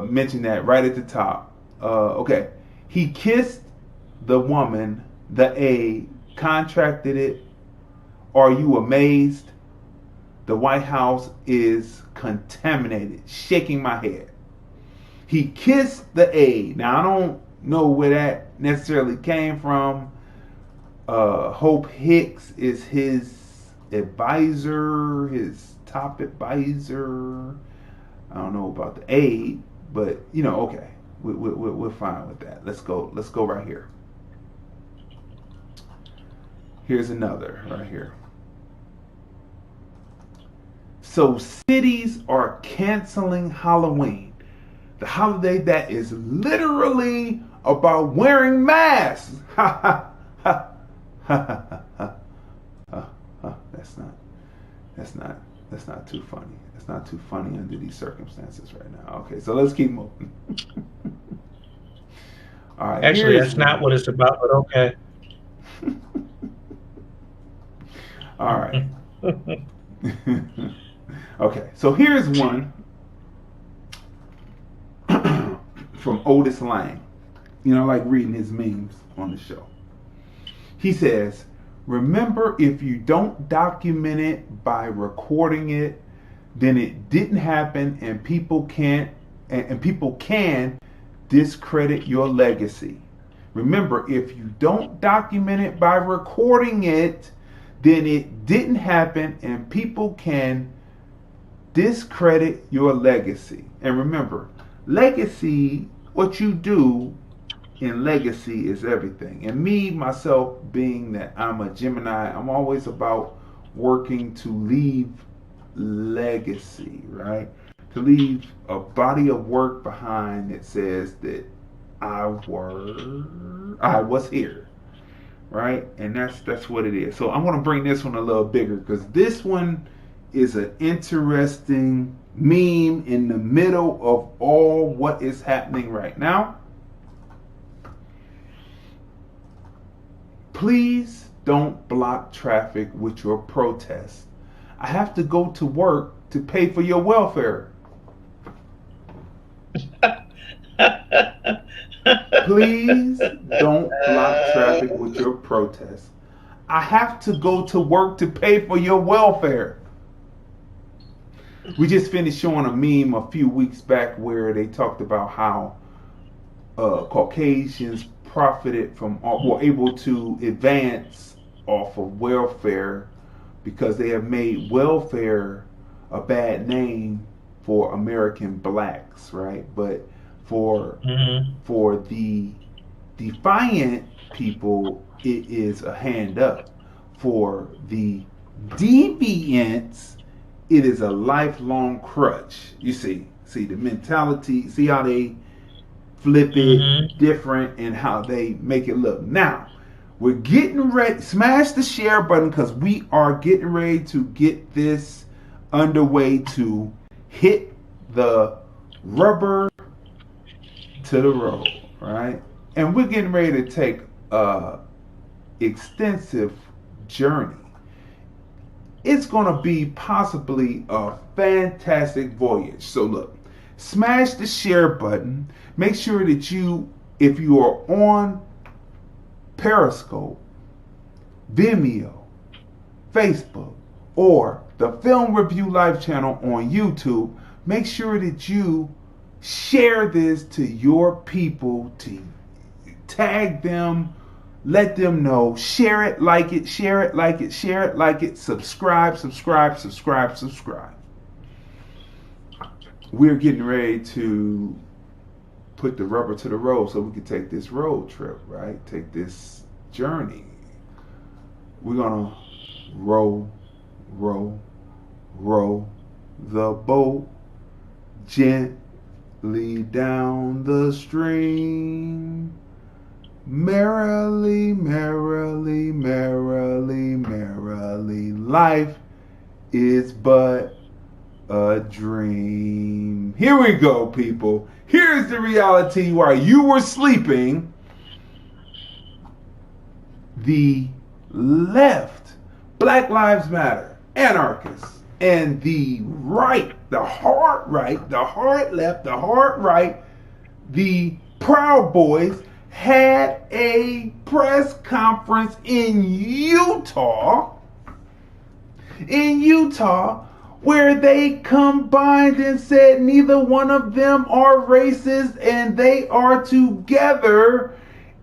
mentioned that right at the top. Okay. He kissed the woman, the A, contracted it. Are you amazed? The White House is contaminated. Shaking my head. He kissed the A. Now, I don't know where that necessarily came from. Hope Hicks is his advisor, his top advisor. I don't know about the A, but okay, we're fine with that. Let's go right here. Here's another right here. So cities are canceling Halloween, the holiday that is literally about wearing masks. That's not too funny. That's not too funny under these circumstances right now. Okay, so let's keep moving. All right. Actually, that's not what it's about, but okay. All right. Okay, so here's one from Otis Lang. I like reading his memes on the show. He says, remember, if you don't document it by recording it, then it didn't happen, and people can discredit your legacy. Remember, if you don't document it by recording it, then it didn't happen, and people can discredit your legacy. And remember, legacy, what you do in legacy is everything. And me, myself, being that I'm a Gemini, I'm always about working to leave legacy, right? To leave a body of work behind that says that I was here, right? And that's what it is. So I'm going to bring this one a little bigger, because this one is an interesting meme in the middle of all what is happening right now. Please don't block traffic with your protest. I have to go to work to pay for your welfare. Please don't block traffic with your protest. I have to go to work to pay for your welfare. We just finished showing a meme a few weeks back where they talked about how Caucasians profited from, were able to advance off of welfare because they have made welfare a bad name for American blacks, right? But for the defiant people, it is a hand up. For the deviants, it is a lifelong crutch. You see the mentality, see how they flip it different and how they make it look. Now, we're getting ready. Smash the share button because we are getting ready to get this underway to hit the rubber to the road, right? And we're getting ready to take a extensive journey. It's going to be possibly a fantastic voyage. So look, smash the share button. Make sure that if you are on Periscope, Vimeo, Facebook, or the Film Review Live channel on YouTube, make sure that you share this to your people, to tag them, let them know, share it, like it, share it, like it, share it, like it, subscribe. We're getting ready to put the rubber to the road so we can take this road trip, right? Take this journey. We're gonna row the boat gently down the stream. Merrily, merrily, merrily, merrily, life is but a dream. Here we go, people. Here's the reality. While you were sleeping, the left, Black Lives Matter, anarchists, and the right, the hard right, the hard left, the hard right, the Proud Boys, had a press conference in Utah, where they combined and said neither one of them are racist and they are together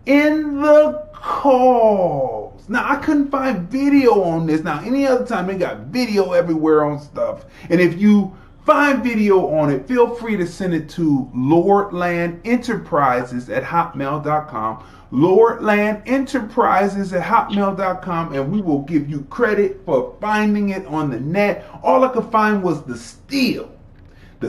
in the cause. Now, I couldn't find video on this. Now, any other time they got video everywhere on stuff. And if you find video on it, feel free to send it to LORDLANDEnterprises@hotmail.com. LORDLANDEnterprises@hotmail.com, and we will give you credit for finding it on the net. All I could find was the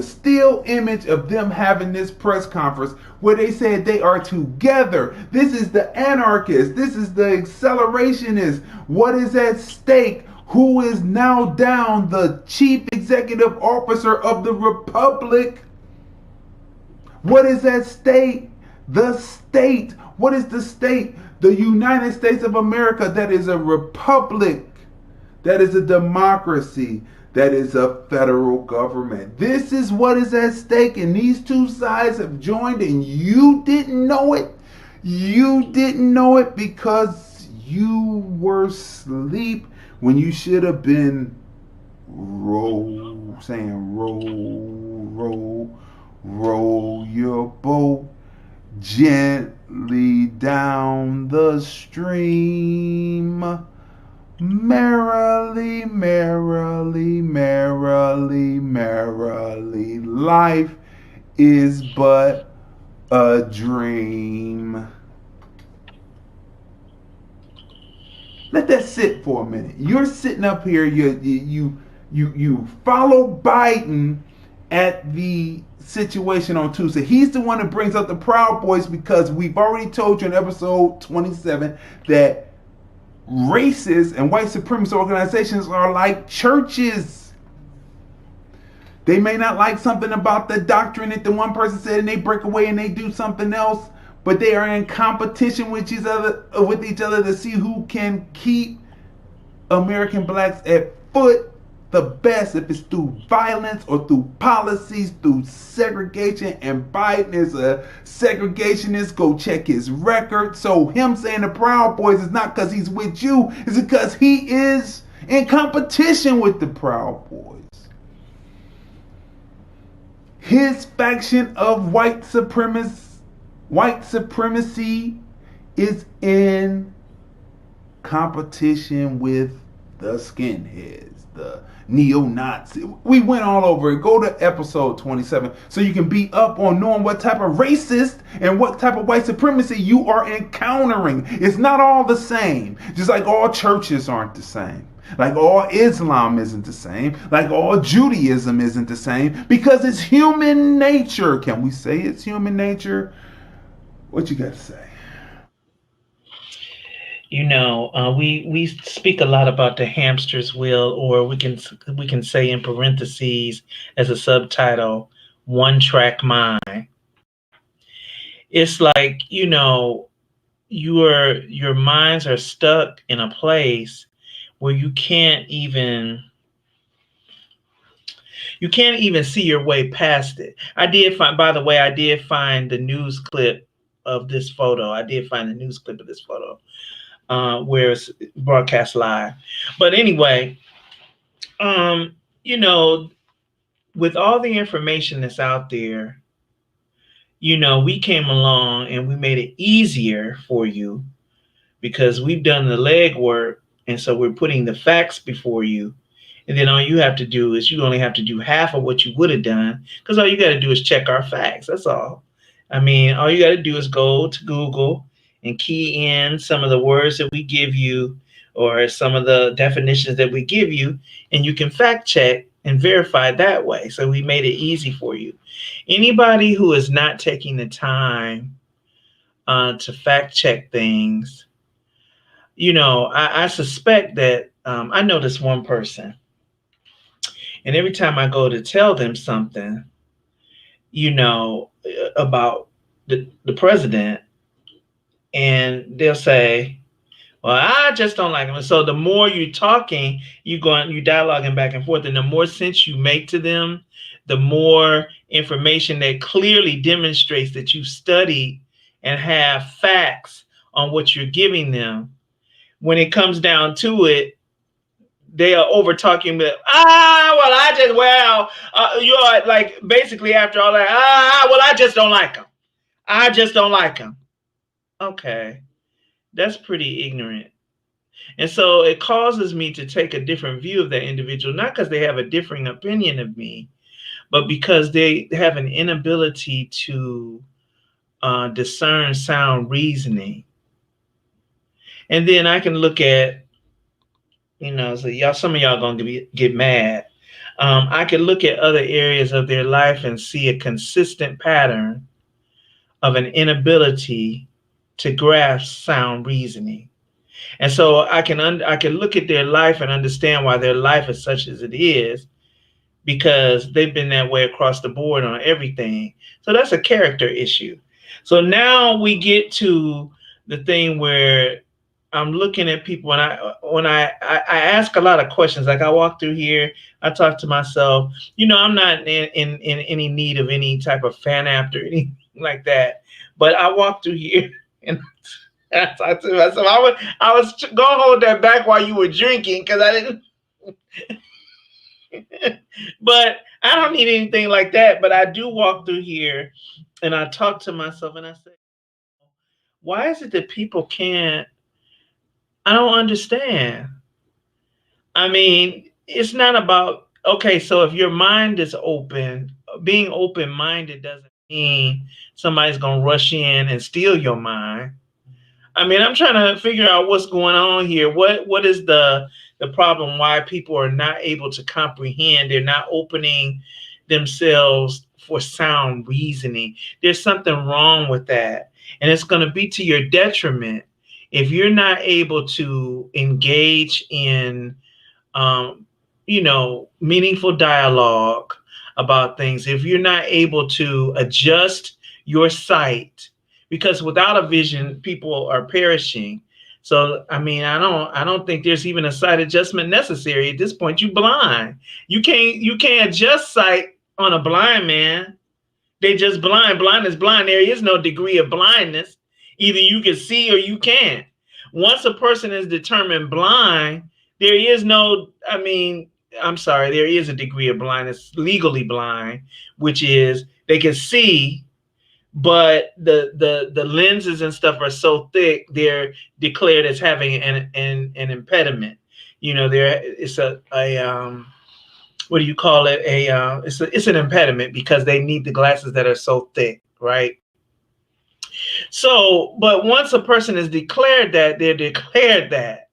still image of them having this press conference where they said they are together. This is the anarchists. This is the accelerationists. What is at stake? Who is now down? The chief executive officer of the republic. What is at stake? The state. What is the state? The United States of America. That is a republic. That is a democracy. That is a federal government. This is what is at stake, and these two sides have joined, and you didn't know it. You didn't know it because you were asleep when you should have been row your boat gently down the stream. Merrily, merrily, merrily, merrily, life is but a dream. Let that sit for a minute. You're sitting up here, you follow Biden at the situation on Tuesday. He's the one that brings up the Proud Boys because we've already told you in episode 27 that racist and white supremacist organizations are like churches. They may not like something about the doctrine that the one person said and they break away and they do something else, but they are in competition with each other to see who can keep American blacks at foot the best, if it's through violence or through policies, through segregation. And Biden is a segregationist. Go check his record. So him saying the Proud Boys is not because he's with you, it's because he is in competition with the Proud Boys. His faction of white supremacy is in competition with the skinheads, the neo-Nazi. We went all over it. Go to episode 27 so you can be up on knowing what type of racist and what type of white supremacy you are encountering. It's not all the same. Just like all churches aren't the same. Like all Islam isn't the same. Like all Judaism isn't the same. Because it's human nature. Can we say it's human nature? What you got to say? You know, we speak a lot about the hamster's wheel, or we can say in parentheses as a subtitle, one-track mind. It's like, you know, your minds are stuck in a place where you can't even see your way past it. I did find the news clip of this photo. Where it's broadcast live. But anyway, you know, with all the information that's out there, you know, we came along and we made it easier for you because we've done the legwork. And so we're putting the facts before you. And then all you have to do is you only have to do half of what you would have done, because all you got to do is check our facts. That's all. I mean, all you got to do is go to Google and key in some of the words that we give you or some of the definitions that we give you, and you can fact check and verify that way. So we made it easy for you. Anybody who is not taking the time to fact check things, you know, I suspect that I know this one person, and every time I go to tell them something, you know, about the president, and they'll say, well, I just don't like him. And so the more you're talking, you're dialoguing back and forth, and the more sense you make to them, the more information that clearly demonstrates that you studied and have facts on what you're giving them. When it comes down to it, they are over talking about, you're like, basically after all that, I just don't like him. I just don't like him. Okay, that's pretty ignorant. And so it causes me to take a different view of that individual, not because they have a differing opinion of me, but because they have an inability to discern sound reasoning. And then I can look at, you know, so some of y'all gonna get mad. I can look at other areas of their life and see a consistent pattern of an inability to grasp sound reasoning. And so I can look at their life and understand why their life is such as it is, because they've been that way across the board on everything. So that's a character issue. So now we get to the thing where I'm looking at people, and I ask a lot of questions. Like I walk through here, I talk to myself. You know, I'm not in any need of any type of fan app or anything like that. But I walk through here and I talk to myself. I was gonna hold that back while you were drinking because I didn't. But I don't need anything like that. But I do walk through here and I talk to myself and I say, why is it that people can't? I don't understand. I mean, it's not about, okay, so if your mind is open, being open-minded doesn't mean somebody's going to rush in and steal your mind. I mean, I'm trying to figure out what's going on here. What is the problem? Why people are not able to comprehend? They're not opening themselves for sound reasoning. There's something wrong with that. And it's going to be to your detriment if you're not able to engage in, you know, meaningful dialogue about things. If you're not able to adjust your sight, because without a vision, people are perishing. So, I mean, I don't think there's even a sight adjustment necessary at this point. You're blind. You can't adjust sight on a blind man. They just blind. Blind is blind. There is no degree of blindness. Either you can see or you can't. Once a person is determined blind, there is no, I mean, I'm sorry, there is a degree of blindness, legally blind, which is they can see, but the lenses and stuff are so thick, they're declared as having an impediment. You know, it's a what do you call it? It's an impediment because they need the glasses that are so thick, right? So, but once a person is declared that, they're declared that.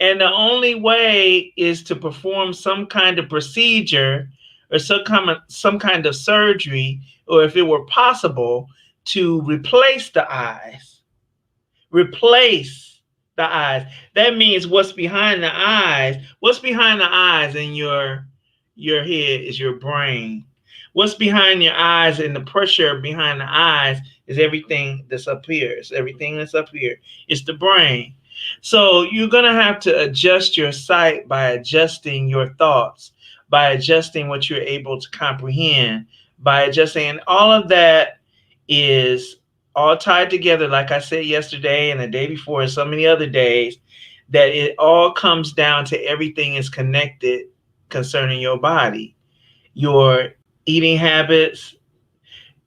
And the only way is to perform some kind of procedure or some kind of surgery, or if it were possible, to replace the eyes. Replace the eyes. That means what's behind the eyes. What's behind the eyes in your head is your brain. What's behind your eyes and the pressure behind the eyes is everything that's up here. It's everything that's up here. It's the brain. So you're going to have to adjust your sight by adjusting your thoughts, by adjusting what you're able to comprehend, by adjusting. And all of that is all tied together, like I said yesterday and the day before and so many other days, that it all comes down to everything is connected concerning your body, your eating habits.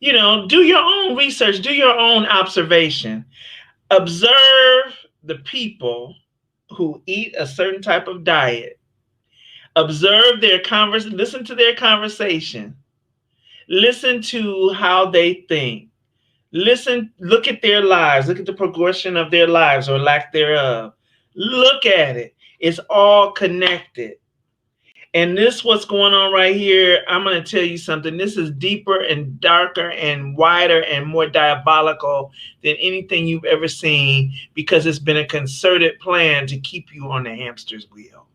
You know, do your own research, do your own observation. Observe the people who eat a certain type of diet. Observe their listen to their conversation. Listen to how they think. Look at their lives. Look at the progression of their lives or lack thereof. Look at it. It's all connected. And this what's going on right here, I'm going to tell you something. This is deeper and darker and wider and more diabolical than anything you've ever seen, because it's been a concerted plan to keep you on the hamster's wheel.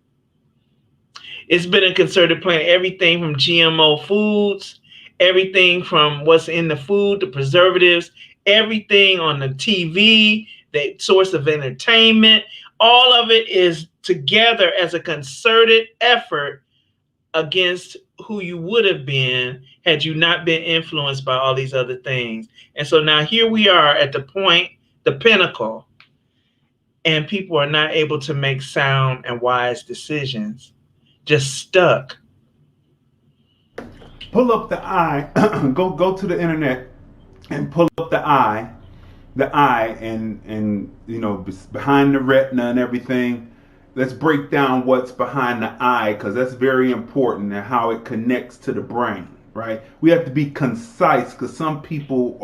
It's been a concerted plan. Everything from GMO foods, everything from what's in the food, the preservatives, everything on the TV, the source of entertainment, all of it is together as a concerted effort against who you would have been had you not been influenced by all these other things. And so now here we are at the point, the pinnacle, and people are not able to make sound and wise decisions, just stuck. Pull up the eye, go to the internet and pull up the eye and you know, behind the retina and everything. Let's break down what's behind the eye, because that's very important, and how it connects to the brain, right? We have to be concise, because some people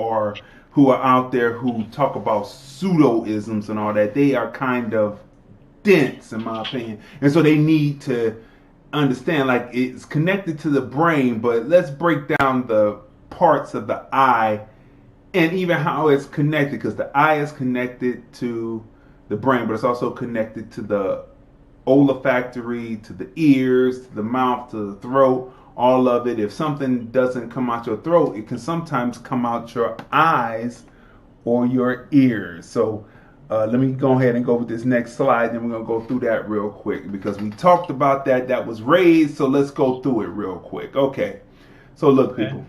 who are out there who talk about pseudo-isms and all that, they are kind of dense, in my opinion. And so they need to understand, like, it's connected to the brain, but let's break down the parts of the eye and even how it's connected, because the eye is connected to the brain, but it's also connected to the olfactory, to the ears, to the mouth, to the throat, all of it. If something doesn't come out your throat, it can sometimes come out your eyes or your ears. So let me go ahead and go with this next slide, and we're going to go through that real quick, because we talked about that was raised. So let's go through it real quick. Okay. So look, people,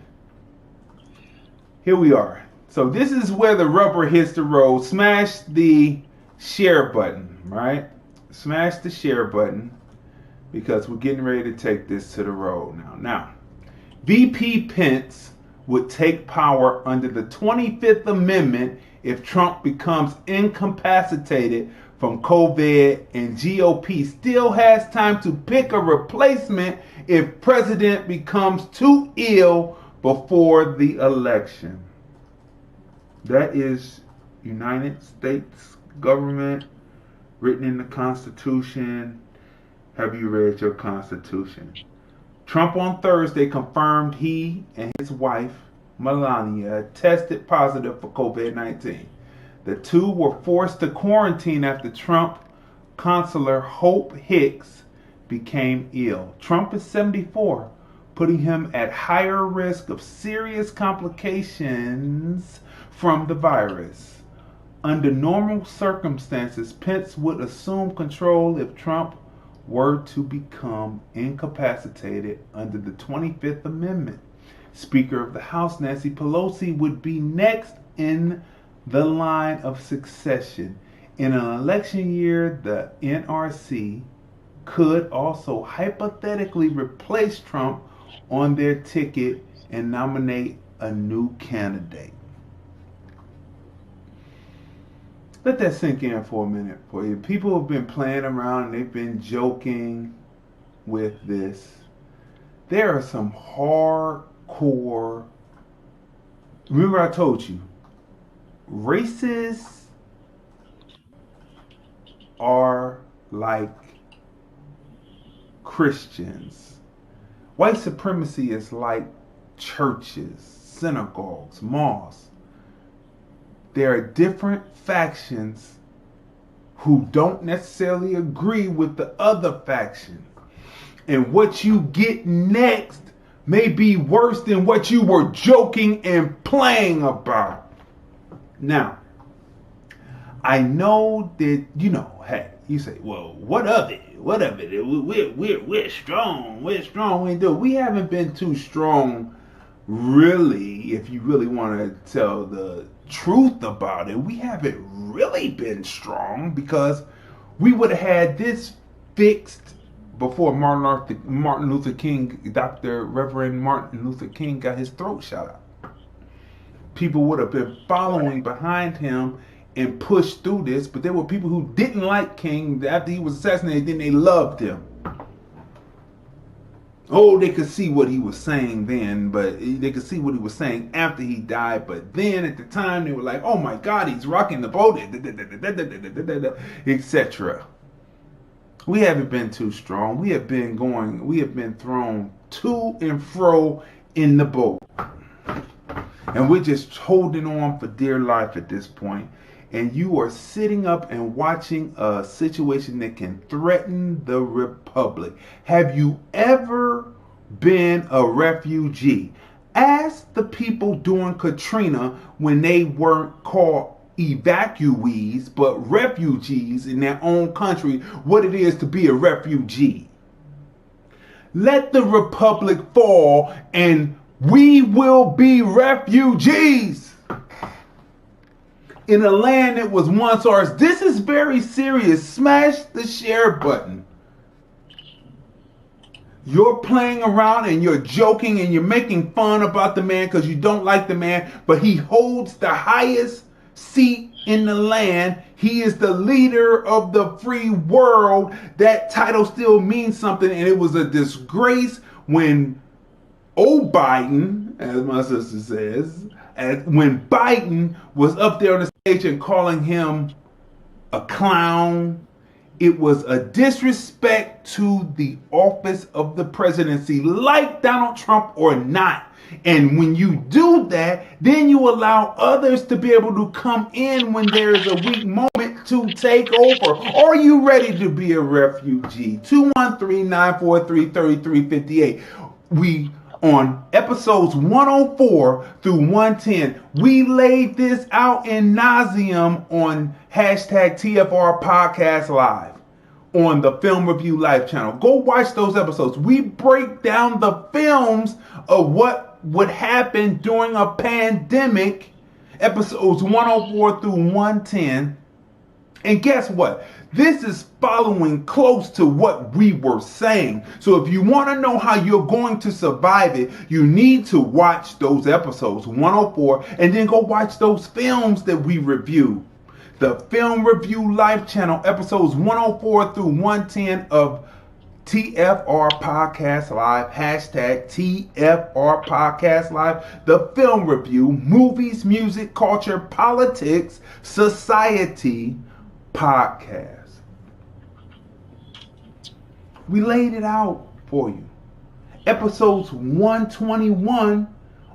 here we are. So this is where the rubber hits the road. Smash the share button, right? Smash the share button, because we're getting ready to take this to the road now. Now, VP Pence would take power under the 25th Amendment if Trump becomes incapacitated from COVID, and GOP still has time to pick a replacement if president becomes too ill before the election. That is United States government, written in the Constitution. Have you read your Constitution? Trump on Thursday confirmed he and his wife, Melania, tested positive for COVID-19. The two were forced to quarantine after Trump consular Hope Hicks became ill. Trump is 74, putting him at higher risk of serious complications from the virus. Under normal circumstances, Pence would assume control if Trump were to become incapacitated under the 25th Amendment. Speaker of the House Nancy Pelosi would be next in the line of succession. In an election year, the NRC could also hypothetically replace Trump on their ticket and nominate a new candidate. Let that sink in for a minute for you. People have been playing around and they've been joking with this. There are some hardcore, remember I told you, racists are like Christians. White supremacy is like churches, synagogues, mosques. There are different factions who don't necessarily agree with the other faction. And what you get next may be worse than what you were joking and playing about. Now, I know that, hey, you say, well, what of it? What of it? We're strong. We're strong. We haven't been too strong, really, if you really want to tell the truth about it. We haven't really been strong because we would have had this fixed before Martin Luther King, Dr. Reverend Martin Luther King got his throat shot out. People would have been following behind him and pushed through this, but there were people who didn't like King after he was assassinated, then they loved him. Oh, they could see what he was saying then, but they could see what he was saying after he died. But then at the time, they were like, oh my God, he's rocking the boat, etc. We haven't been too strong. We have been thrown to and fro in the boat. And we're just holding on for dear life at this point. And you are sitting up and watching a situation that can threaten the republic. Have you ever been a refugee? Ask the people during Katrina when they weren't called evacuees, but refugees in their own country, what it is to be a refugee. Let the republic fall and we will be refugees in a land that was once ours. This is very serious. Smash the share button. You're playing around and you're joking and you're making fun about the man because you don't like the man, but he holds the highest seat in the land. He is the leader of the free world. That title still means something, and it was a disgrace when Biden, as my sister says, when Biden was up there on the stage and calling him a clown. It was a disrespect to the office of the presidency, like Donald Trump or not. And when you do that, then you allow others to be able to come in when there is a weak moment to take over. Are you ready to be a refugee? 213-943-3358. We on episodes 104 through 110, we laid this out in nauseum on hashtag TFR Podcast Live on the Film Review Live channel. Go watch those episodes. We break down the films of what would happen during a pandemic, episodes 104 through 110. And guess what? This is following close to what we were saying. So if you want to know how you're going to survive it, you need to watch those episodes 104 and then go watch those films that we review. The Film Review Live channel, episodes 104 through 110 of TFR Podcast Live, hashtag TFR Podcast Live, the film review, movies, music, culture, politics, society podcast. We laid it out for you. Episodes 121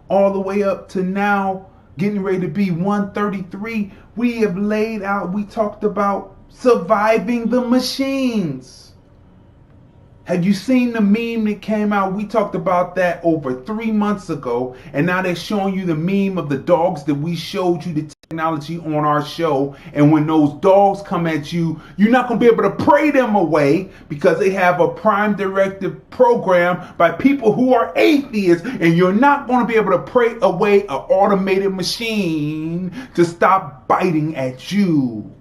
all the way up to now, getting ready to be 133. We have laid out, we talked about surviving the machines. Have you seen the meme that came out? We talked about that over 3 months ago, and now they're showing you the meme of the dogs that we showed you the technology on our show. And when those dogs come at you, you're not going to be able to pray them away because they have a prime directive program by people who are atheists, and you're not going to be able to pray away an automated machine to stop biting at you.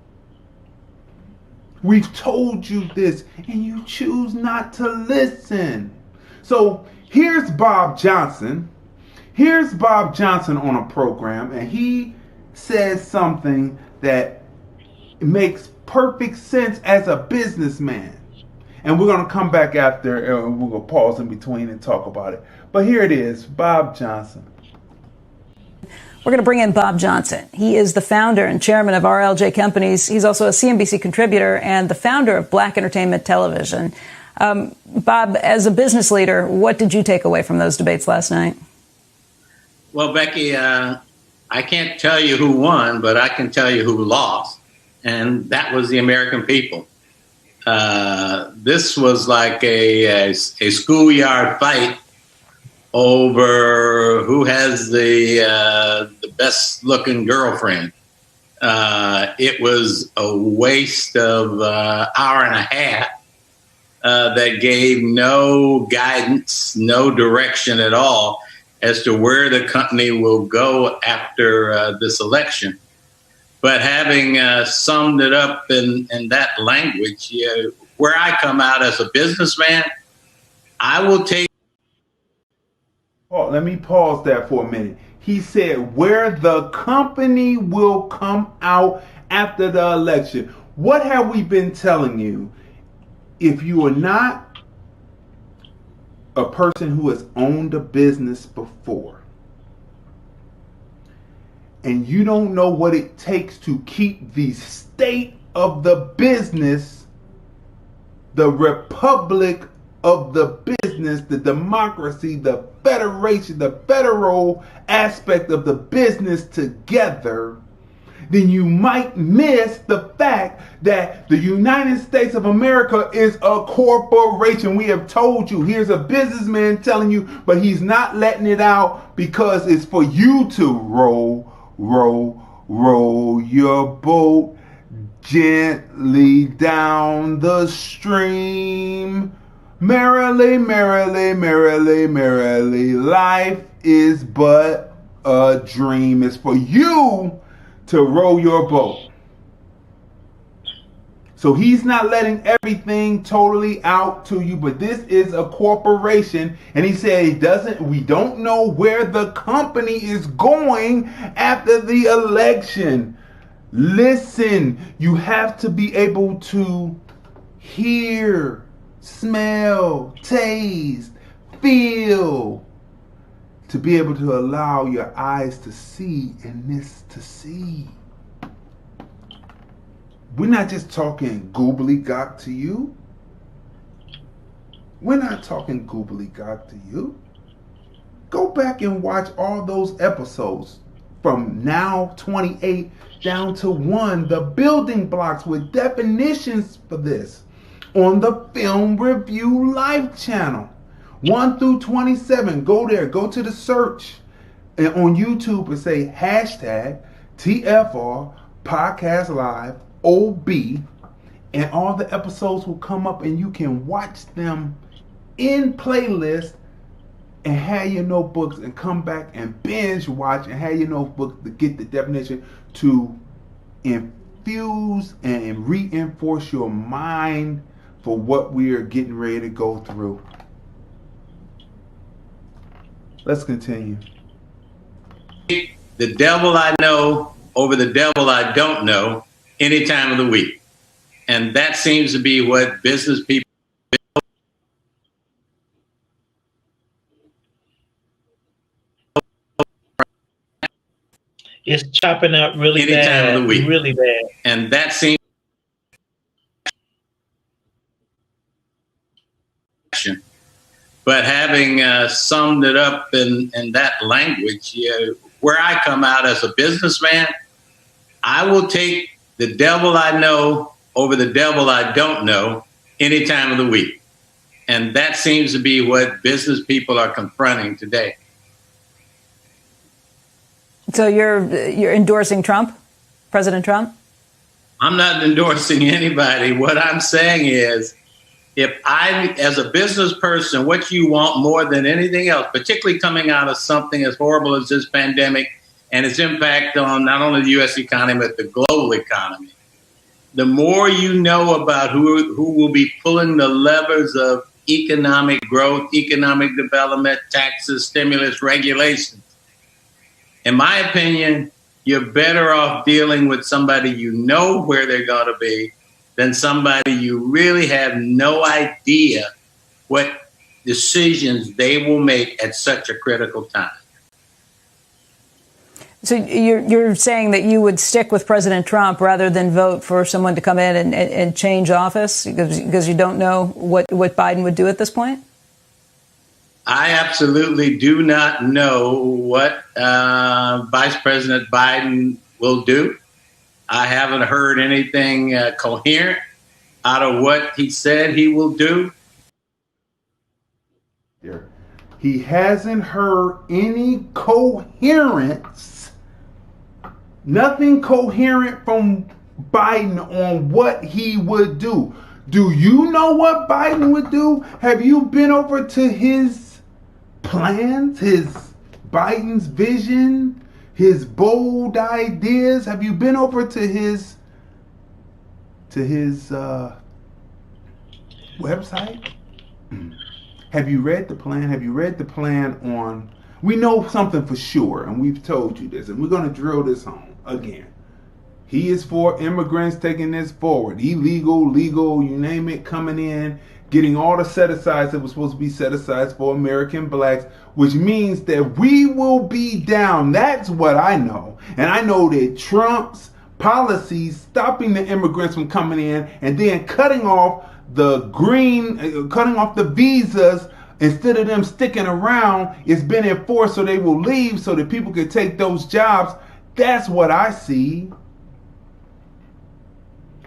We've told you this, and you choose not to listen. So here's Bob Johnson. Here's Bob Johnson on a program, and he says something that makes perfect sense as a businessman. And we're going to come back after, and we're going to pause in between and talk about it. But here it is, Bob Johnson. We're going to bring in Bob Johnson. He is the founder and chairman of RLJ Companies. He's also a CNBC contributor and the founder of Black Entertainment Television. Bob, as a business leader, what did you take away from those debates last night? Well, Becky, I can't tell you who won, but I can tell you who lost, and that was the American people. This was like a schoolyard fight over who has the best looking girlfriend. It was a waste of hour and a half that gave no guidance, no direction at all as to where the company will go after this election. But having summed it up in that language, where I come out as a businessman, I will take. Oh, let me pause that for a minute. He said where the company will come out after the election. What have we been telling you? If you are not a person who has owned a business before, and you don't know what it takes to keep the state of the business, the republic of the business, the democracy, the federation, the federal aspect of the business together, then you might miss the fact that the United States of America is a corporation. We have told you, here's a businessman telling you, but he's not letting it out because it's for you to roll your boat gently down the stream. Merrily, merrily, merrily, merrily. Life is but a dream. It's for you to row your boat. So he's not letting everything totally out to you, but this is a corporation, and he said we don't know where the company is going after the election. Listen, you have to be able to hear, smell, taste, feel, to be able to allow your eyes to see and this to see. We're not just talking gobbledygook to you. We're not talking gobbledygook to you. Go back and watch all those episodes from now 28 down to 1, the building blocks with definitions for this on the Film Review Live channel. 1 through 27. Go there. Go to the search and on YouTube and say hashtag TFR Podcast Live OB, and all the episodes will come up and you can watch them in playlist and have your notebooks and come back and binge watch and have your notebook to get the definition to infuse and reinforce your mind for what we are getting ready to go through. Let's continue. The devil I know over the devil I don't know any time of the week. And that seems to be what business people It's chopping up really any bad. time of the week. Really bad. And that seems but having summed it up in that language, where I come out as a businessman, I will take the devil I know over the devil I don't know any time of the week. And that seems to be what business people are confronting today. So you're endorsing Trump, President Trump? I'm not endorsing anybody. What I'm saying is, if I, as a business person, what you want more than anything else, particularly coming out of something as horrible as this pandemic and its impact on not only the U.S. economy, but the global economy, the more you know about who will be pulling the levers of economic growth, economic development, taxes, stimulus, regulations. In my opinion, you're better off dealing with somebody you know where they're going to be than somebody you really have no idea what decisions they will make at such a critical time. So you're saying that you would stick with President Trump rather than vote for someone to come in and change office because you don't know what Biden would do at this point? I absolutely do not know what Vice President Biden will do. I haven't heard anything coherent out of what he said he will do. He hasn't heard any coherence. Nothing coherent from Biden on what he would do. Do you know what Biden would do? Have you been over to his plans, Biden's vision, his bold ideas? Have you been over to his website? Have you read the plan? Have you read the plan on... We know something for sure, and we've told you this, and we're going to drill this home again. He is for immigrants taking this forward. Illegal, legal, you name it, coming in, getting all the set-asides that were supposed to be set-asides for American blacks, which means that we will be down. That's what I know. And I know that Trump's policies stopping the immigrants from coming in and then cutting off the visas instead of them sticking around, it's been enforced so they will leave so that people can take those jobs. That's what I see.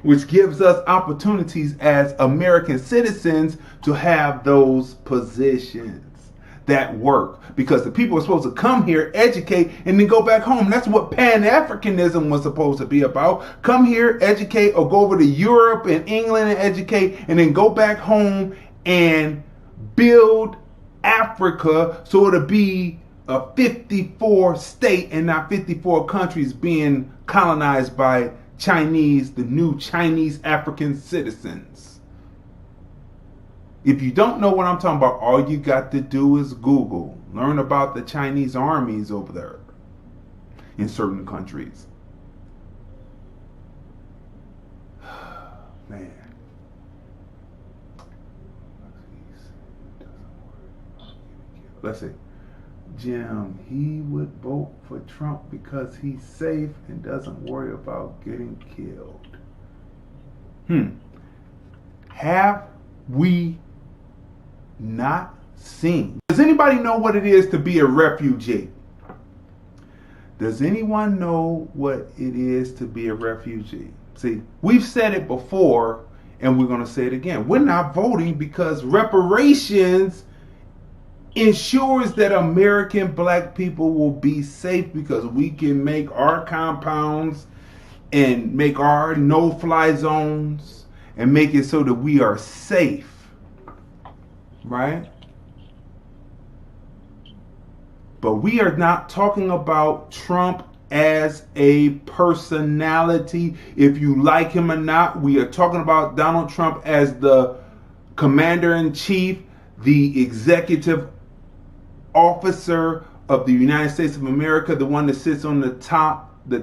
Which gives us opportunities as American citizens to have those positions that work. Because the people are supposed to come here, educate, and then go back home. That's what Pan-Africanism was supposed to be about. Come here, educate, or go over to Europe and England and educate, and then go back home and build Africa so it'll be a 54 state and not 54 countries being colonized by Chinese, the new Chinese African citizens. If you don't know what I'm talking about, all you got to do is Google. Learn about the Chinese armies over there in certain countries. Man. Let's see. Jim, he would vote for Trump because he's safe and doesn't worry about getting killed. Have we not seen? Does anybody know what it is to be a refugee? Does anyone know what it is to be a refugee? See, we've said it before and we're going to say it again. We're not voting because reparations ensures that American black people will be safe because we can make our compounds and make our no-fly zones and make it so that we are safe, right? But we are not talking about Trump as a personality. If you like him or not, we are talking about Donald Trump as the commander-in-chief, the executive officer of the United States of America, the one that sits on the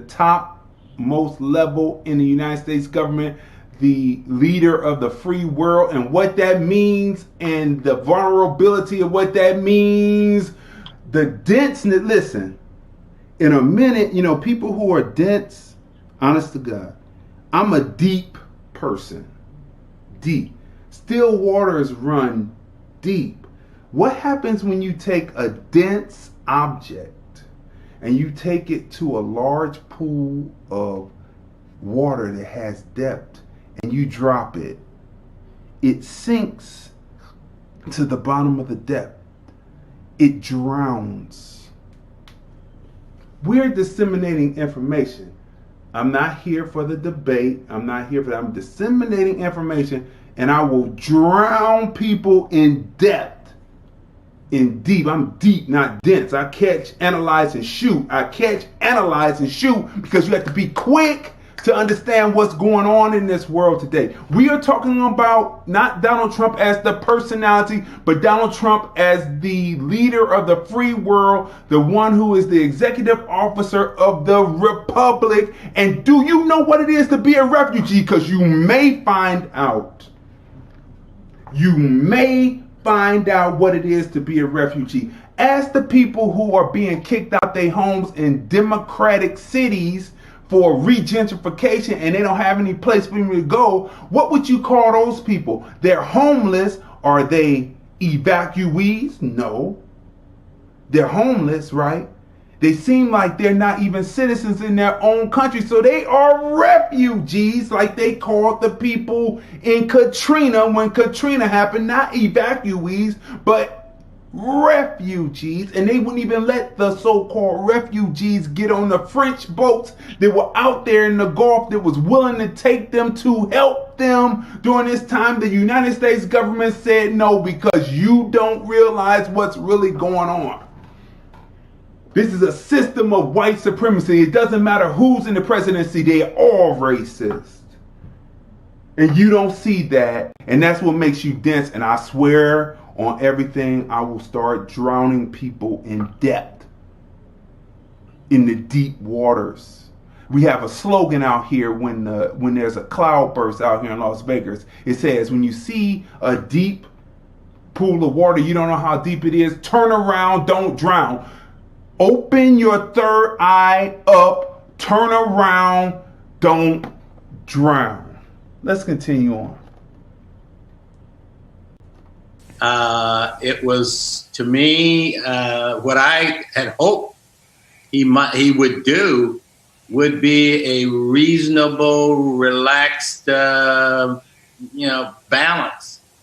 topmost level in the United States government, the leader of the free world, and what that means, and the vulnerability of what that means, the denseness. Listen, in a minute, you know, people who are dense, honest to God, I'm a deep person. Deep. Still waters run deep. What happens when you take a dense object and you take it to a large pool of water that has depth and you drop it? It sinks to the bottom of the depth. It drowns. We're disseminating information. I'm not here for the debate. I'm not here for that. I'm disseminating information, and I will drown people in depth. In deep. I'm deep, not dense. I catch, analyze, and shoot. I catch, analyze, and shoot because you have to be quick to understand what's going on in this world today. We are talking about not Donald Trump as the personality, but Donald Trump as the leader of the free world, the one who is the executive officer of the republic. And do you know what it is to be a refugee? Because you may find out. You may find out what it is to be a refugee. Ask the people who are being kicked out their homes in democratic cities for regentrification and they don't have any place for them to go. What would you call those people? They're homeless. Are they evacuees? No. They're homeless, right? They seem like they're not even citizens in their own country, so they are refugees, like they called the people in Katrina when Katrina happened, not evacuees, but refugees. And they wouldn't even let the so-called refugees get on the French boats that were out there in the Gulf that was willing to take them to help them during this time. The United States government said no because you don't realize what's really going on. This is a system of white supremacy. It doesn't matter who's in the presidency, they're all racist. And you don't see that, and that's what makes you dense. And I swear on everything, I will start drowning people in depth, in the deep waters. We have a slogan out here when there's a cloudburst out here in Las Vegas. It says, when you see a deep pool of water, you don't know how deep it is, turn around, don't drown. Open your third eye up, turn around, don't drown. Let's continue on. It was, to me, what I had hoped he would do would be a reasonable, relaxed, balance,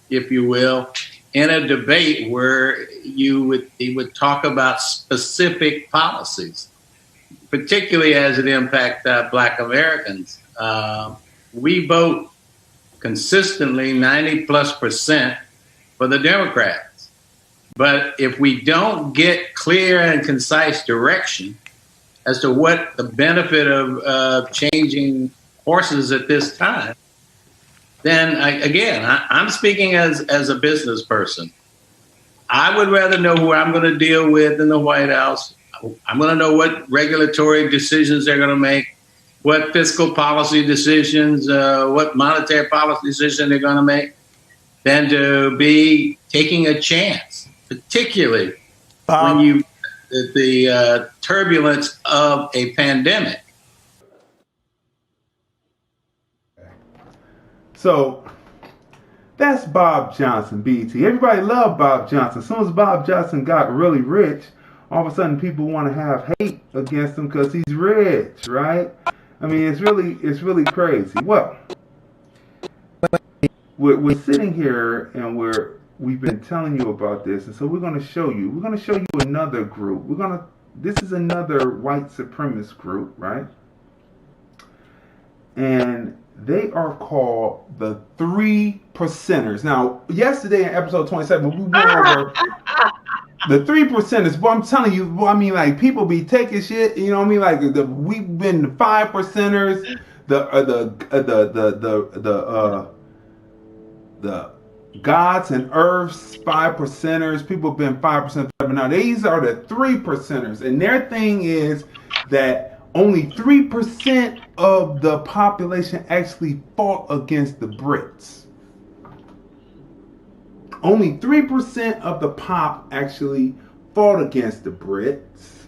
if you will, in a debate where he would talk about specific policies, particularly as it impacts Black Americans. We vote consistently 90+% for the Democrats. But if we don't get clear and concise direction as to what the benefit of changing horses at this time, then I'm speaking as a business person. I would rather know who I'm going to deal with in the White House. I'm going to know what regulatory decisions they're going to make, what fiscal policy decisions, what monetary policy decision they're going to make, than to be taking a chance, particularly when the turbulence of a pandemic. So that's Bob Johnson, BET. Everybody loved Bob Johnson. As soon as Bob Johnson got really rich, all of a sudden people want to have hate against him because he's rich, right? I mean, it's really crazy. Well, we're sitting here and we've been telling you about this, and so we're going to show you another group. This is another white supremacist group, right? And they are called the 3%ers. Now, yesterday in episode 27, we went over the 3%ers. But I'm telling you, like people be taking shit. You know what I mean? Like we've been the 5%ers, the gods and earths 5%ers. People have been 5%. But now these are the 3%ers, and their thing is that only 3% of the population actually fought against the Brits. Only 3% of the pop actually fought against the Brits.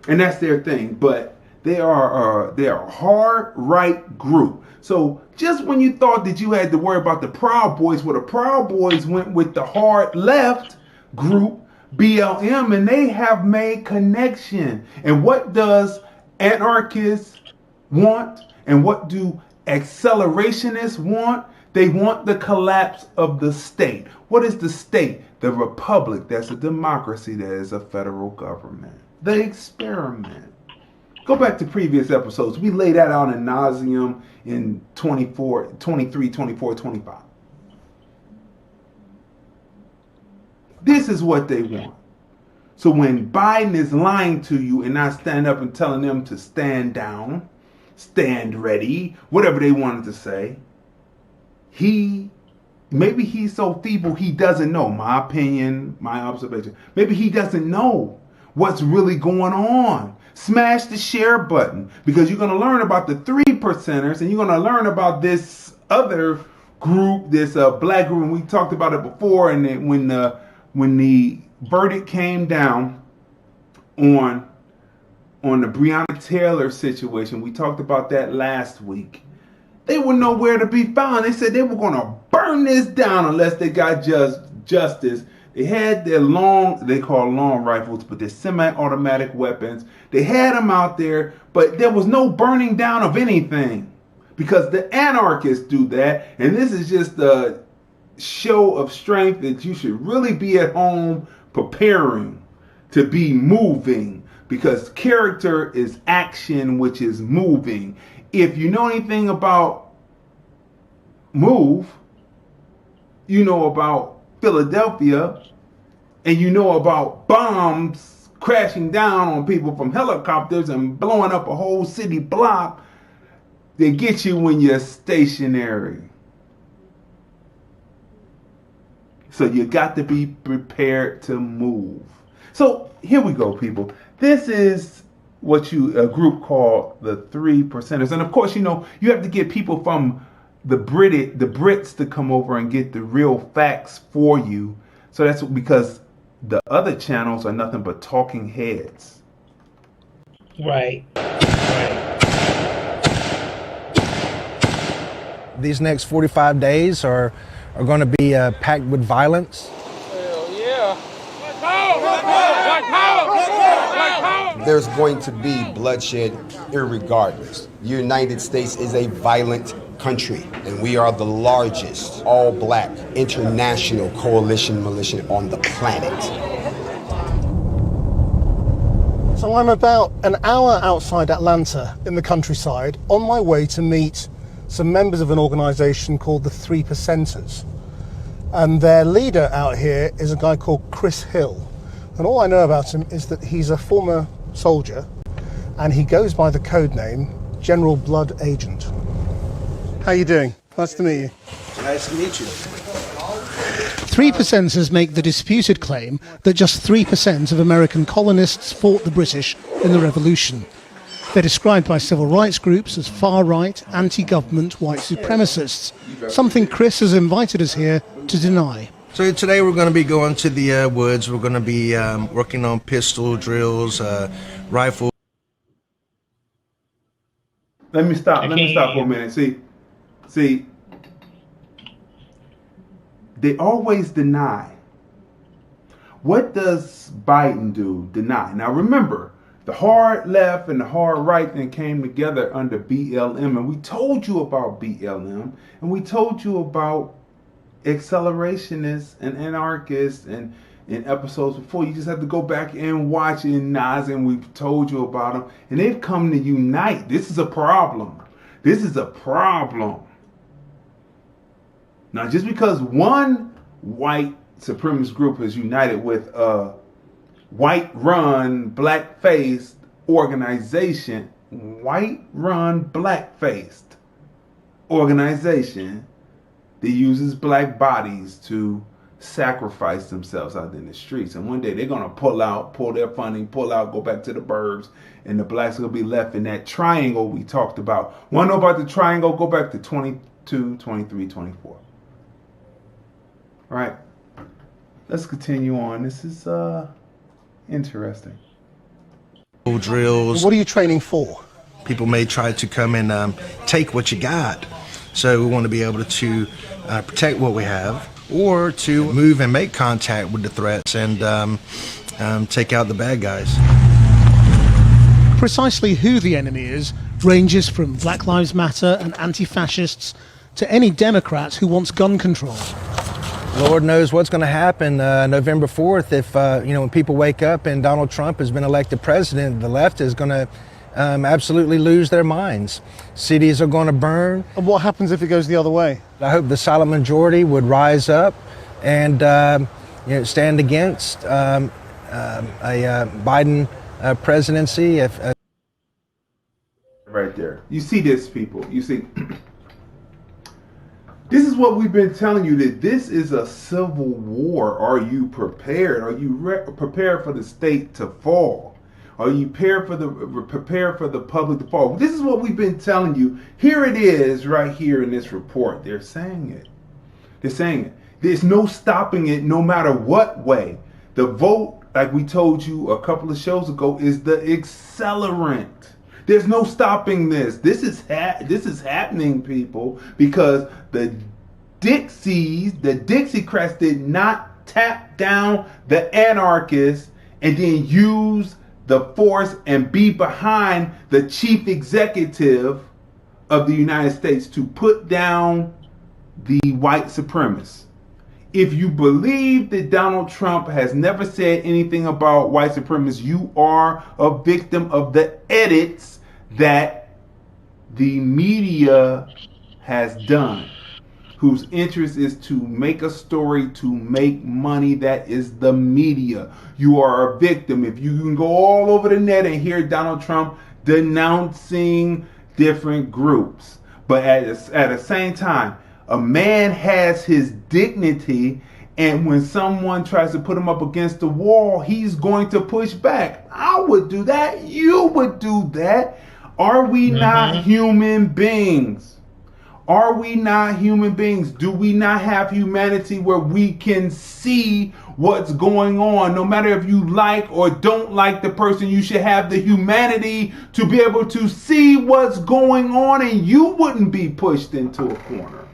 And that's their thing. But they are a hard right group. So just when you thought that you had to worry about the Proud Boys, well, the Proud Boys went with the hard left group, BLM, and they have made connection. And what does anarchists want? And what do accelerationists want? They want the collapse of the state. What is the state? The republic. That's a democracy. That is a federal government. The experiment. Go back to previous episodes. We laid that out in nauseam in 23, 24, 25. This is what they want. So when Biden is lying to you and not standing up and telling them to stand down, stand ready, whatever they wanted to say. Maybe he's so feeble he doesn't know. My opinion, my observation. Maybe he doesn't know what's really going on. Smash the share button, because you're going to learn about the 3%ers, and you're going to learn about this other group, this black group, and we talked about it before. And then when the verdict came down on the Breonna Taylor situation, we talked about that last week. They were nowhere to be found. They said they were going to burn this down unless they got justice. They had their they call long rifles, but they're semi-automatic weapons. They had them out there, but there was no burning down of anything, because the anarchists do that. And this is just a show of strength that you should really be at home preparing to be moving, because character is action, which is moving. If you know anything about move, you know about Philadelphia, and you know about bombs crashing down on people from helicopters and blowing up a whole city block. They get you when you're stationary. So you got to be prepared to move. So here we go, people. This is what a group called the 3%ers. And of course, you know, you have to get people from the Brits to come over and get the real facts for you. So that's because the other channels are nothing but talking heads. Right. These next 45 days are going to be packed with violence. Hell yeah. There's going to be bloodshed irregardless. The United States is a violent country, and we are the largest all-black international coalition militia on the planet. So I'm about an hour outside Atlanta in the countryside, on my way to meet some members of an organization called the 3%ers. And their leader out here is a guy called Chris Hill. And all I know about him is that he's a former soldier, and he goes by the code name General Blood Agent. How you doing? Nice to meet you. Nice to meet you. 3%ers make the disputed claim that just 3% of American colonists fought the British in the Revolution. They're described by civil rights groups as far-right, anti-government white supremacists, something Chris has invited us here to deny. So today we're going to be going to the woods. We're going to be working on pistol drills, rifle. Let me stop for a minute. See, they always deny. What does Biden do? Deny. Now remember, the hard left and the hard right then came together under BLM, and we told you about BLM, and we told you about accelerationists and anarchists and in episodes before. You just have to go back and watch in Nas, and we've told you about them, and they've come to unite. This is a problem. This is a problem. Now, just because one white supremacist group is united with a white-run, black-faced organization, white-run, black-faced organization that uses black bodies to sacrifice themselves out in the streets. And one day they're going to pull their funding, go back to the burbs, and the blacks will be left in that triangle we talked about. Want to know about the triangle? Go back to 22, 23, 24. All right. Let's continue on. This is interesting. Drills. What are you training for? People may try to come and take what you got. So we want to be able to protect what we have, or to move and make contact with the threats and take out the bad guys. Precisely who the enemy is ranges from Black Lives Matter and anti-fascists to any Democrat who wants gun control. Lord knows what's going to happen November 4th if, when people wake up and Donald Trump has been elected president. The left is going to absolutely lose their minds. Cities are going to burn. And what happens if it goes the other way? I hope the silent majority would rise up and stand against a Biden presidency. Right there. You see this, people. You see, this is what we've been telling you, that this is a civil war. Are you prepared? Are you prepared for the state to fall? Are you prepared for the public to fall? This is what we've been telling you. Here it is right here in this report. They're saying it. They're saying it. There's no stopping it no matter what way. The vote, like we told you a couple of shows ago, is the accelerant. There's no stopping this. This is happening, people, because the Dixiecrats did not tap down the anarchists and then use the force and be behind the chief executive of the United States to put down the white supremacists. If you believe that Donald Trump has never said anything about white supremacists, you are a victim of the edits that the media has done, whose interest is to make a story to make money. That is the media. You are a victim. If you can go all over the net and hear Donald Trump denouncing different groups, but at the same time, a man has his dignity, and when someone tries to put him up against the wall, he's going to push back. I would do that. You would do that. Are we not human beings? Are we not human beings? Do we not have humanity where we can see what's going on? No matter if you like or don't like the person, you should have the humanity to be able to see what's going on, and you wouldn't be pushed into a corner.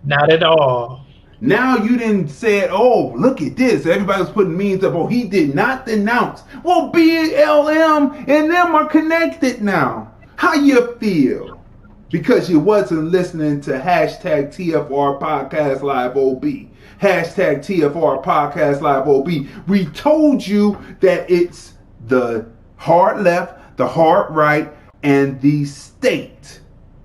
Not at all. Now you didn't say, oh, look at this. Everybody was putting memes up. Oh, he did not denounce. Well, BLM and them are connected now. How you feel? Because you wasn't listening to hashtag TFR Podcast Live OB. Hashtag TFR Podcast Live OB. We told you that it's the hard left, the hard right, and the state.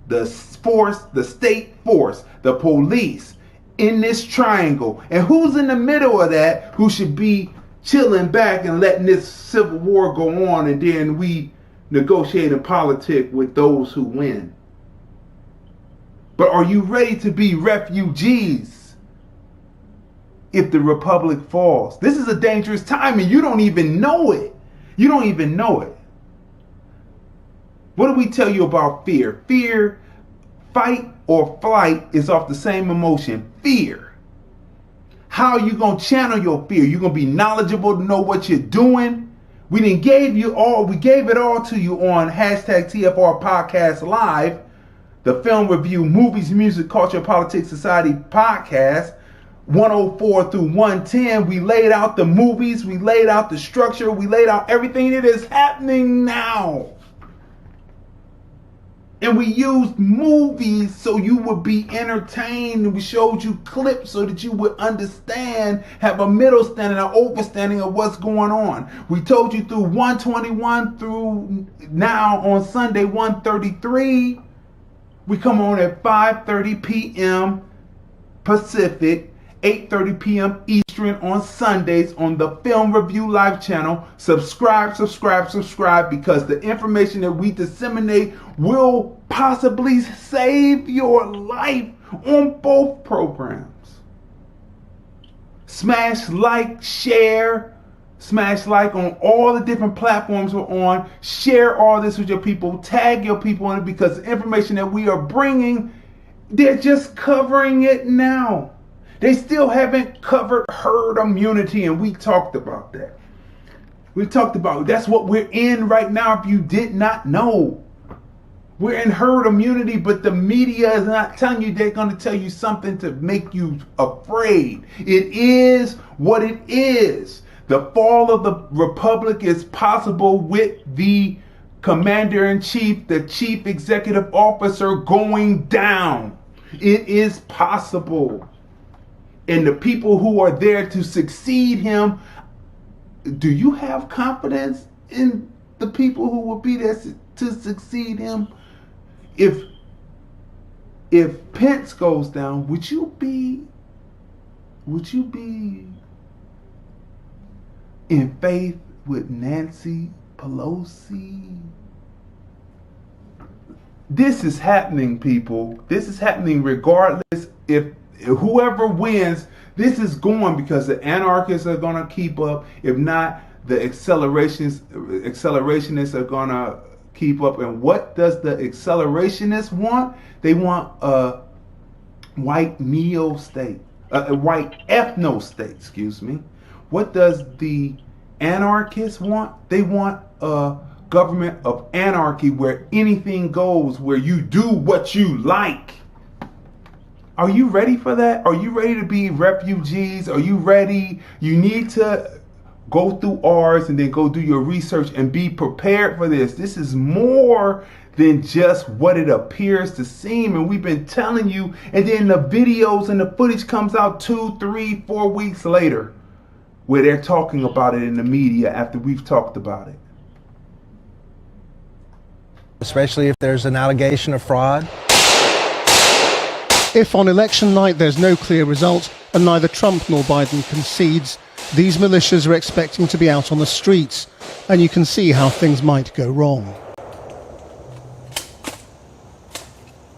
The force, the state force, the police in this triangle. And who's in the middle of that who should be chilling back and letting this civil war go on, and then we negotiate and politic with those who win? But are you ready to be refugees if the republic falls? This is a dangerous time, and you don't even know it. You don't even know it. What do we tell you about fear? Fear, fight or flight, is off the same emotion, fear. How are you going to channel your fear? You're going to be knowledgeable to know what you're doing. We gave it all to you on hashtag TFR Podcast Live, the film review, movies, music, culture, politics, society podcast, 104 through 110. We laid out the movies, we laid out the structure, we laid out everything that is happening now. And we used movies so you would be entertained. And we showed you clips so that you would understand, have a middle standing, an overstanding of what's going on. We told you through 121 through now on Sunday 133. We come on at 5:30 p.m. Pacific, 8:30 p.m. Eastern on Sundays on the Film Review Live channel. Subscribe, because the information that we disseminate will possibly save your life on both programs. Smash like, share, smash like on all the different platforms we're on. Share all this with your people. Tag your people in it, because the information that we are bringing, they're just covering it now. They still haven't covered herd immunity, and we talked about that. We talked about that's what we're in right now, if you did not know. We're in herd immunity, but the media is not telling you. They're going to tell you something to make you afraid. It is what it is. The fall of the republic is possible with the commander-in-chief, the chief executive officer going down. It is possible. And the people who are there to succeed him, do you have confidence in the people who will be there to succeed him? If Pence goes down, would you be in faith with Nancy Pelosi? This is happening, people. This is happening regardless if whoever wins. This is going because the anarchists are going to keep up. If not, the accelerationists are going to keep up. And what does the accelerationists want? They want a white neo-state, a white ethno-state, excuse me. What does the anarchists want? They want a government of anarchy where anything goes, where you do what you like. Are you ready for that? Are you ready to be refugees? Are you ready? You need to go through ours and then go do your research and be prepared for this. This is more than just what it appears to seem. And we've been telling you, and then the videos and the footage comes out 2, 3, 4 weeks later where they're talking about it in the media after we've talked about it. Especially if there's an allegation of fraud. If on election night there's no clear result and neither Trump nor Biden concedes, these militias are expecting to be out on the streets, and you can see how things might go wrong.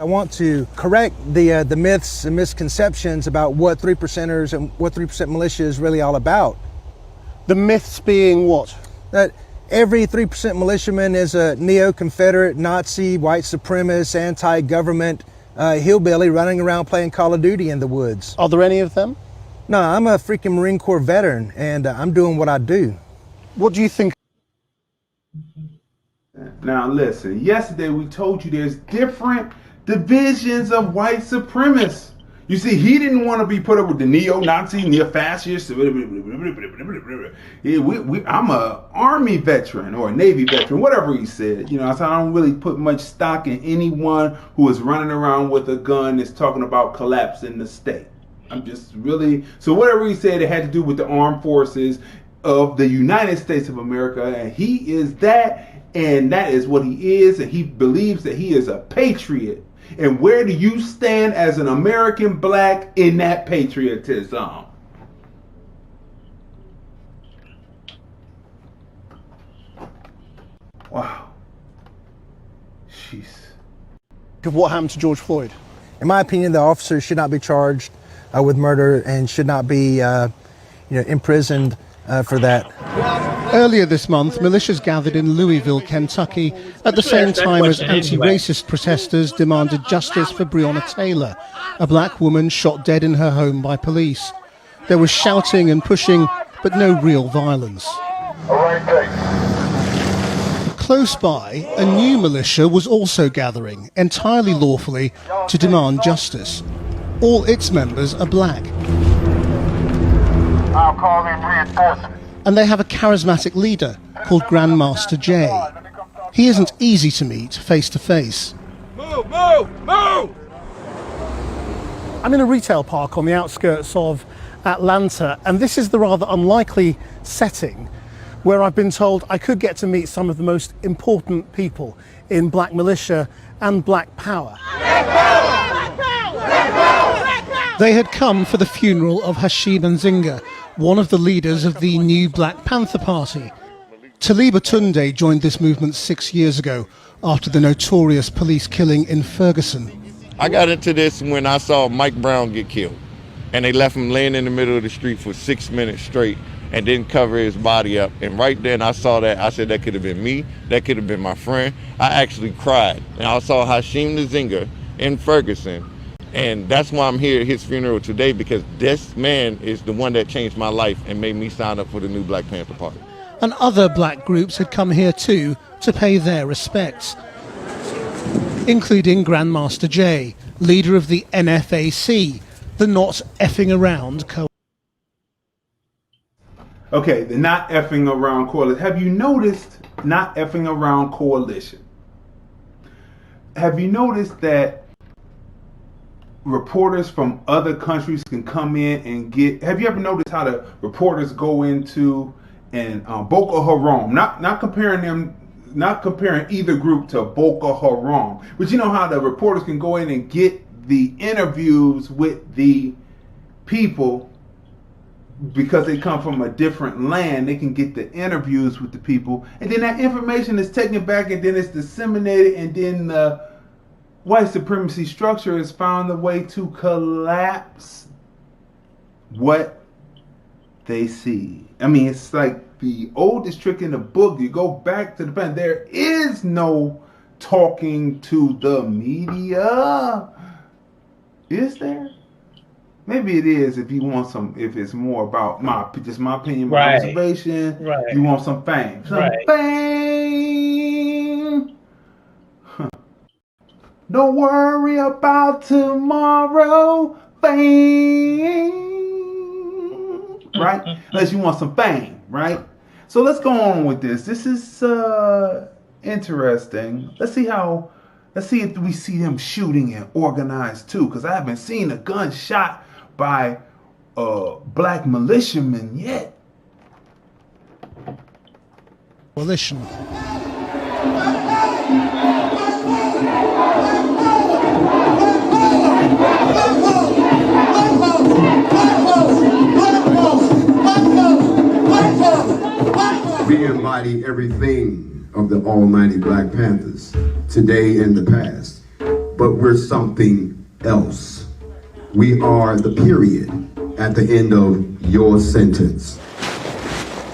I want to correct the myths and misconceptions about what 3%ers and what 3% militia is really all about. The myths being what? That every 3% militiaman is a neo-Confederate, Nazi, white supremacist, anti-government hillbilly running around playing Call of Duty in the woods. Are there any of them? No, I'm a freaking Marine Corps veteran, and I'm doing what I do. What do you think? Now listen, yesterday we told you there's different divisions of white supremacists. You see, he didn't want to be put up with the neo-Nazi, neo-fascist. I'm a Army veteran or a Navy veteran, whatever he said. You know, so I don't really put much stock in anyone who is running around with a gun that's talking about collapsing the state. I'm just really, so whatever he said, it had to do with the armed forces of the United States of America, and he is that, and that is what he is, and he believes that he is a patriot. And where do you stand as an American black in that patriotism? Wow. Jeez. What happened to George Floyd? In my opinion, the officer should not be charged with murder and should not be imprisoned for that. Earlier this month, militias gathered in Louisville, Kentucky, at the same time as anti-racist protesters demanded justice for Breonna Taylor, a black woman shot dead in her home by police. There was shouting and pushing, but no real violence. Close by, a new militia was also gathering, entirely lawfully, to demand justice. All its members are black. I'll call in reinforcements. And they have a charismatic leader called Grandmaster Jay. He isn't easy to meet face to face. Move, move, move! I'm in a retail park on the outskirts of Atlanta, and this is the rather unlikely setting where I've been told I could get to meet some of the most important people in black militia and black power. They had come for the funeral of Hashim Nzinga, one of the leaders of the new Black Panther Party. Taliba Tunde joined this movement 6 years ago after the notorious police killing in Ferguson. I got into this when I saw Mike Brown get killed, and they left him laying in the middle of the street for 6 minutes straight and didn't cover his body up. And right then I saw that, I said that could have been me, that could have been my friend. I actually cried. And I saw Hashim Nzinga in Ferguson. And that's why I'm here at his funeral today, because this man is the one that changed my life and made me sign up for the new Black Panther Party. And other black groups had come here too to pay their respects, including Grandmaster Jay, leader of the NFAC, the Not Effing Around Coalition. Okay, the Not Effing Around Coalition. Have you noticed Not Effing Around Coalition? Have you noticed that reporters from other countries can come in and get, have you ever noticed how the reporters go into and Boko Haram, not comparing either group to Boko Haram, but you know how the reporters can go in and get the interviews with the people because they come from a different land. They can get the interviews with the people, and then that information is taken back and then it's disseminated, and then the white supremacy structure has found a way to collapse what they see. I mean, it's like the oldest trick in the book. You go back to the pen. There is no talking to the media. Is there? Maybe it is if you want some, if it's more about my opinion, my observation. Right. You want some fame. Some fame. Huh. Don't worry about tomorrow. Fame. Right? Unless you want some fame, right? So let's go on with this. This is interesting. Let's see if we see them shooting and organized too, because I haven't seen a gun shot by black militiamen yet. Coalition. We embody everything of the almighty Black Panthers, today and the past, but we're something else. We are the period at the end of your sentence.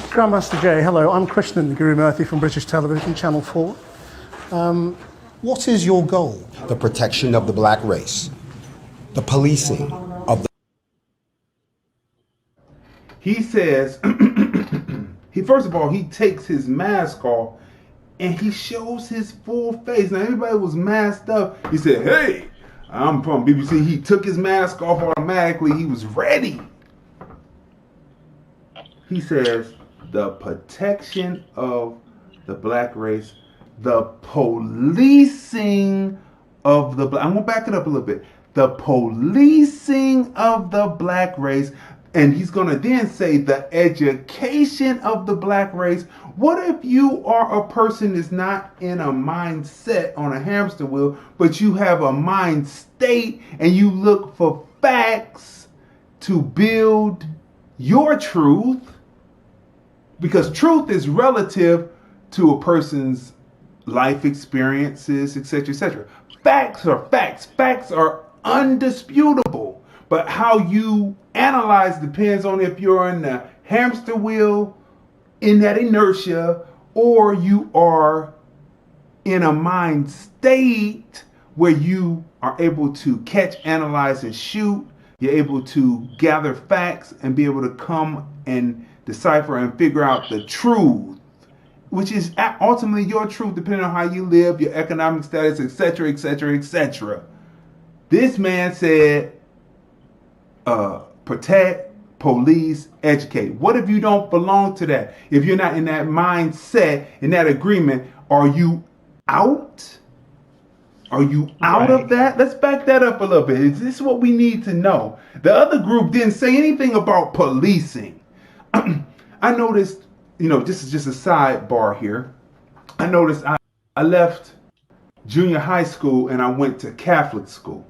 Grandmaster Jay, hello, I'm Krishnan Guru Murthy from British Television, Channel 4. What is your goal? The protection of the black race, the policing of the... He says, first of all, he takes his mask off and he shows his full face. Now, everybody was masked up. He said, hey, I'm from BBC. He took his mask off automatically. He was ready. He says, the protection of the black race, the policing of the black. I'm going to back it up a little bit. The policing of the black race. And he's going to then say the education of the black race. What if you are a person that's not in a mindset on a hamster wheel, but you have a mind state and you look for facts to build your truth? Because truth is relative to a person's life experiences, etc., etc. Facts are facts. Facts are undisputable. But how you analyze depends on if you're in the hamster wheel, in that inertia, or you are in a mind state where you are able to catch, analyze, and shoot. You're able to gather facts and be able to come and decipher and figure out the truth, which is ultimately your truth depending on how you live, your economic status, etc., etc., etc. This man said, protect, police, educate. What if you don't belong to that? If you're not in that mindset, in that agreement, are you out? Are you out of that? Let's back that up a little bit. Is this what we need to know? The other group didn't say anything about policing. I noticed, this is just a sidebar here. I noticed I left junior high school and I went to Catholic school.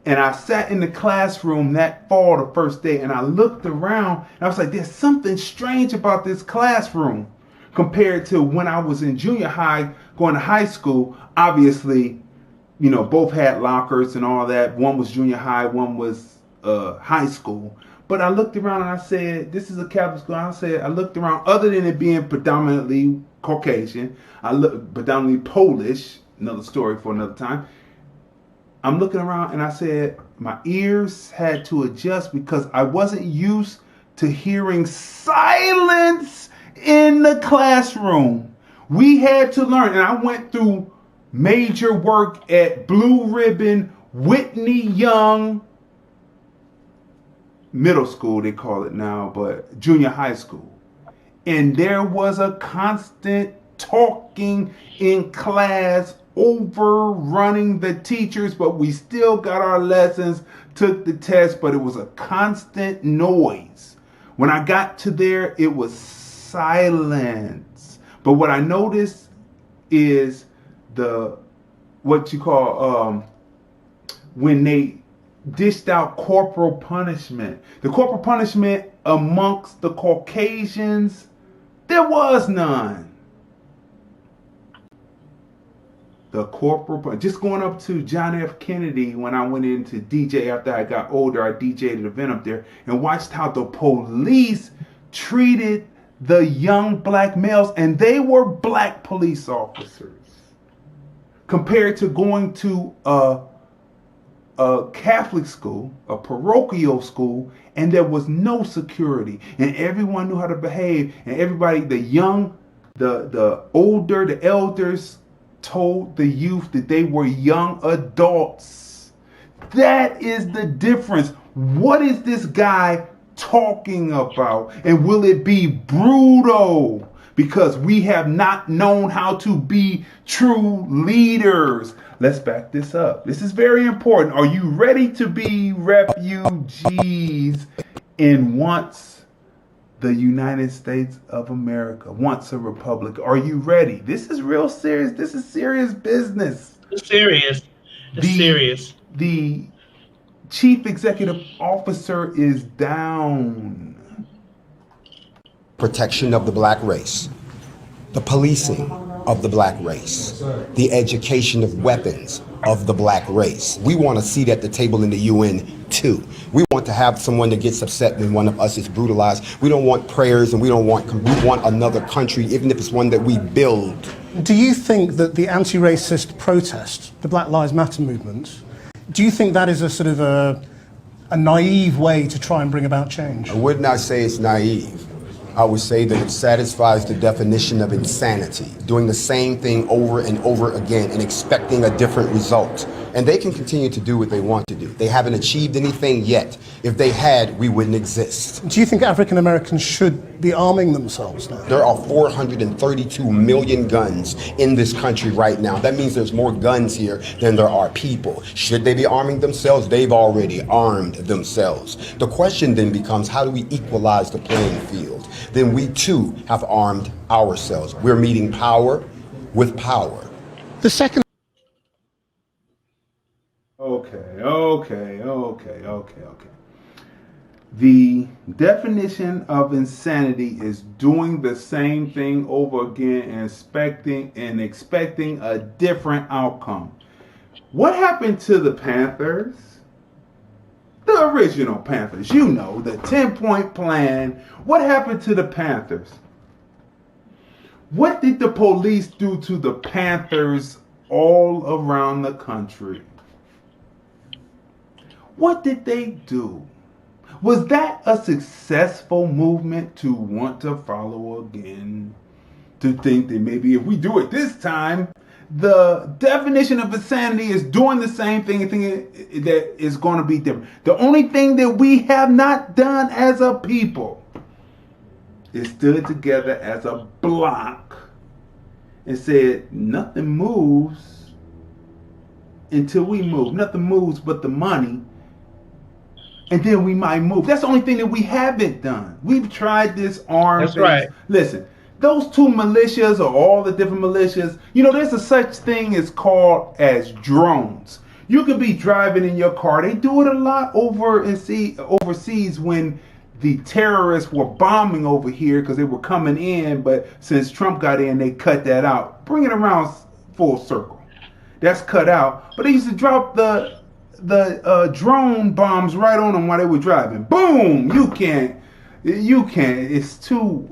And I sat in the classroom that fall, the first day, and I looked around and I was like, there's something strange about this classroom compared to when I was in junior high, going to high school. Obviously, both had lockers and all that. One was junior high, one was high school. But I looked around and I said, this is a Catholic school. I looked around, other than it being predominantly Caucasian, predominantly Polish, another story for another time. I'm looking around and I said, my ears had to adjust because I wasn't used to hearing silence in the classroom. We had to learn, and I went through major work at Blue Ribbon, Whitney Young, middle school they call it now, but junior high school. And there was a constant talking in class, overrunning the teachers, but we still got our lessons, took the test, but it was a constant noise. When I got to there, it was silence. But what I noticed is what you call when they dished out corporal punishment. The corporal punishment amongst the Caucasians, there was none. the corporal, just going up to John F. Kennedy when I went into DJ after I got older. I DJ'd an event up there and watched how the police treated the young black males, and they were black police officers, compared to going to a Catholic school, a parochial school, and there was no security, and everyone knew how to behave, and everybody, the young, the older, the elders told the youth that they were young adults. That is the difference. What is this guy talking about? And will it be brutal? Because we have not known how to be true leaders. Let's back this up. This is very important. Are you ready to be refugees in once the United States of America, once a republic? Are you ready? This is real serious. This is serious business. It's serious. It's serious. The chief executive officer is down. Protection of the black race, the policing of the black race, the education of weapons of the black race. We want a seat at the table in the UN too. We want to have someone that gets upset when one of us is brutalized. We don't want prayers, and we want another country, even if it's one that we build. Do you think that the anti-racist protest, the Black Lives Matter movement, do you think that is a sort of a naive way to try and bring about change? I would not say it's naive. I would say that it satisfies the definition of insanity, doing the same thing over and over again and expecting a different result. And they can continue to do what they want to do. They haven't achieved anything yet. If they had, we wouldn't exist. Do you think African Americans should be arming themselves now? There are 432 million guns in this country right now. That means there's more guns here than there are people. Should they be arming themselves? They've already armed themselves. The question then becomes, how do we equalize the playing field? Then we too have armed ourselves. We're meeting power with power. The second. Okay. The definition of insanity is doing the same thing over again and expecting a different outcome. What happened to the Panthers? The original Panthers, you know, the 10-point plan. What happened to the Panthers? What did the police do to the Panthers all around the country? What did they do? Was that a successful movement to want to follow again? To think that maybe if we do it this time, the definition of insanity is doing the same thing and thinking that is going to be different. The only thing that we have not done as a people is stood together as a block and said nothing moves until we move. Nothing moves but the money. And then we might move. That's the only thing that we haven't done. We've tried this arm. That's right. Listen, those two militias or all the different militias, you know, there's a such thing as called as drones. You could be driving in your car. They do it a lot overseas when the terrorists were bombing over here because they were coming in. But since Trump got in, they cut that out. Bring it around full circle. That's cut out. But they used to drop the drone bombs right on them while they were driving. Boom! You can't. It's too